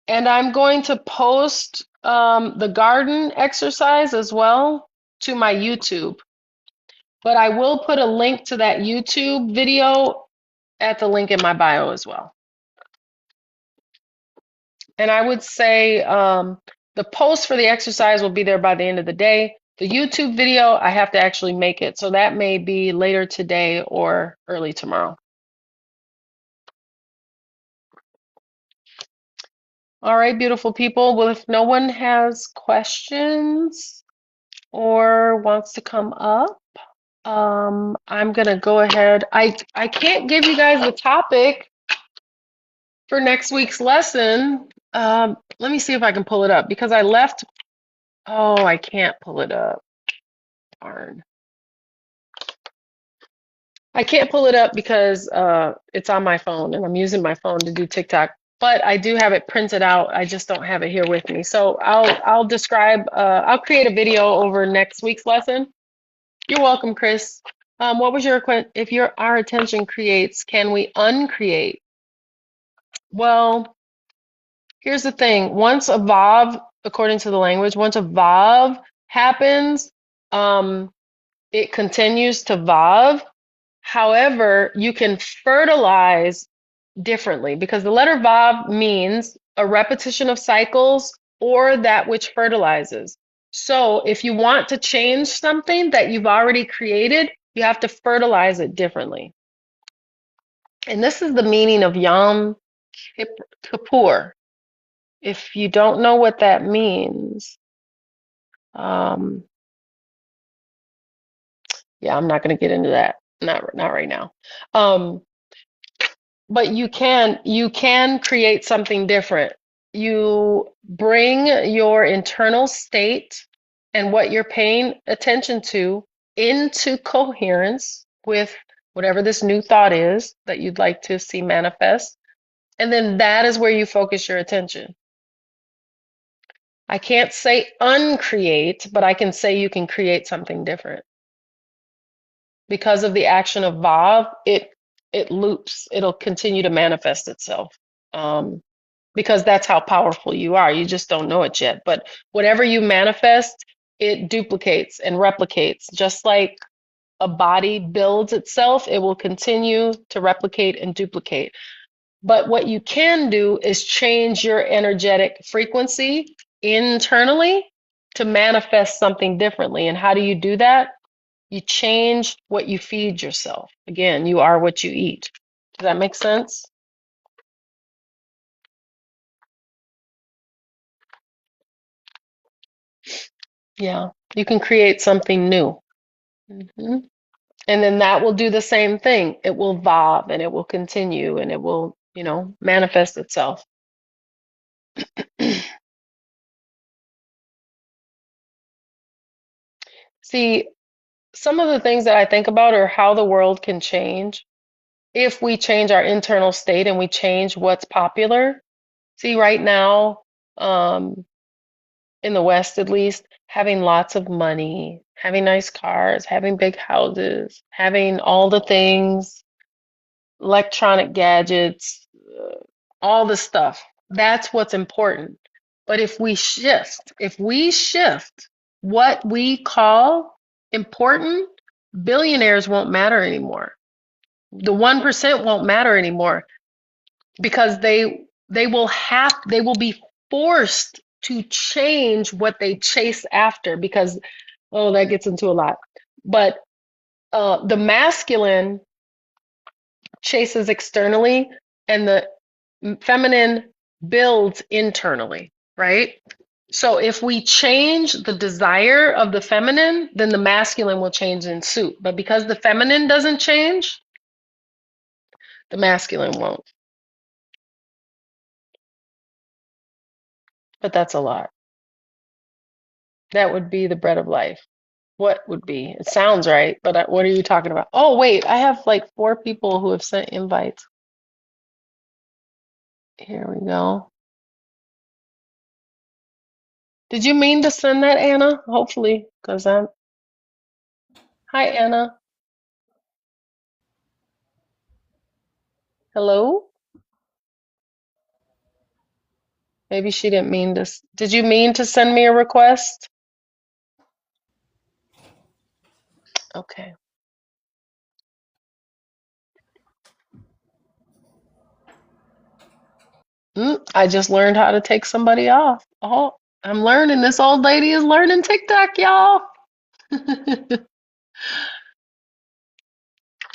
And I'm going to post the garden exercise as well to my YouTube. But I will put a link to that YouTube video at the link in my bio as well. And I would say the post for the exercise will be there by the end of the day. The YouTube video, I have to actually make it. So that may be later today or early tomorrow. All right, beautiful people. Well, if no one has questions or wants to come up, I'm gonna go ahead. I can't give you guys the topic for next week's lesson. Let me see if I can pull it up because I left. Oh, I can't pull it up. Darn. I can't pull it up because it's on my phone and I'm using my phone to do TikTok. But I do have it printed out. I just don't have it here with me. So I'll describe. I'll create a video over next week's lesson. You're welcome, Chris. What was your question? If our attention creates, can we uncreate? Well, here's the thing. Once a vav, according to the language, once a vav happens, it continues to vav. However, you can fertilize differently because the letter Vav means a repetition of cycles or that which fertilizes. So if you want to change something that you've already created, you have to fertilize it differently. And this is the meaning of Yom Kippur. If you don't know what that means, yeah, I'm not going to get into that. Not right now. But you can create something different. You bring your internal state and what you're paying attention to into coherence with whatever this new thought is that you'd like to see manifest. And then that is where you focus your attention. I can't say uncreate, but I can say you can create something different. Because of the action of Vav, it loops. It'll continue to manifest itself. Because that's how powerful you are. You just don't know it yet. But whatever you manifest, it duplicates and replicates. Just like a body builds itself, it will continue to replicate and duplicate. But what you can do is change your energetic frequency internally to manifest something differently. And how do you do that? You change what you feed yourself. Again, you are what you eat. Does that make sense? Yeah. You can create something new. Hmm. And then that will do the same thing. It will evolve and it will continue and it will, manifest itself. See, some of the things that I think about are how the world can change if we change our internal state and we change what's popular. See, right now, um, in the West at least, having lots of money, having nice cars, having big houses, having all the things, electronic gadgets, all the stuff. That's what's important. But if we shift what we call important, billionaires won't matter anymore. The 1% won't matter anymore because they will be forced to change what they chase after because that gets into a lot. But the masculine chases externally and the feminine builds internally, right? So if we change the desire of the feminine, then the masculine will change in suit. But because the feminine doesn't change, the masculine won't. But that's a lot. That would be the bread of life. What would be? It sounds right, but what are you talking about? Oh, wait, I have like 4 people who have sent invites. Here we go. Did you mean to send that, Anna? Hopefully, because I'm. Hi, Anna. Hello? Maybe she didn't mean to. Did you mean to send me a request? Okay. I just learned how to take somebody off. Oh, I'm learning. This old lady is learning TikTok, y'all.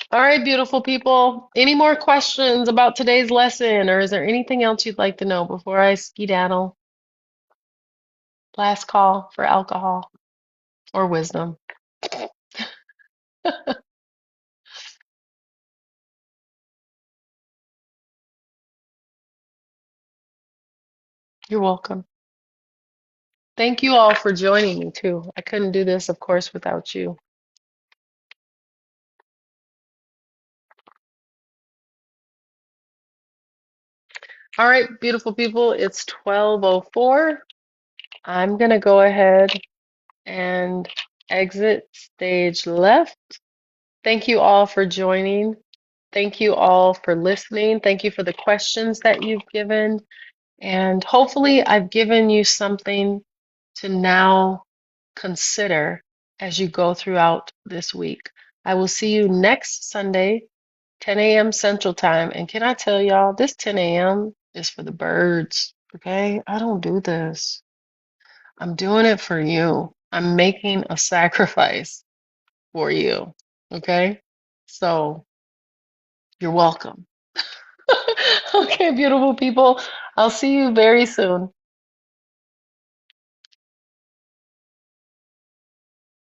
All right, beautiful people. Any more questions about today's lesson, or is there anything else you'd like to know before I skedaddle? Last call for alcohol or wisdom. You're welcome. Thank you all for joining me too. I couldn't do this, of course, without you. All right, beautiful people, it's 12:04. I'm gonna go ahead and exit stage left. Thank you all for joining. Thank you all for listening. Thank you for the questions that you've given. And hopefully, I've given you something to now consider as you go throughout this week. I will see you next Sunday, 10 a.m. Central Time. And can I tell y'all, this 10 a.m. is for the birds, okay? I don't do this. I'm doing it for you. I'm making a sacrifice for you, okay? So you're welcome. Okay, beautiful people. I'll see you very soon.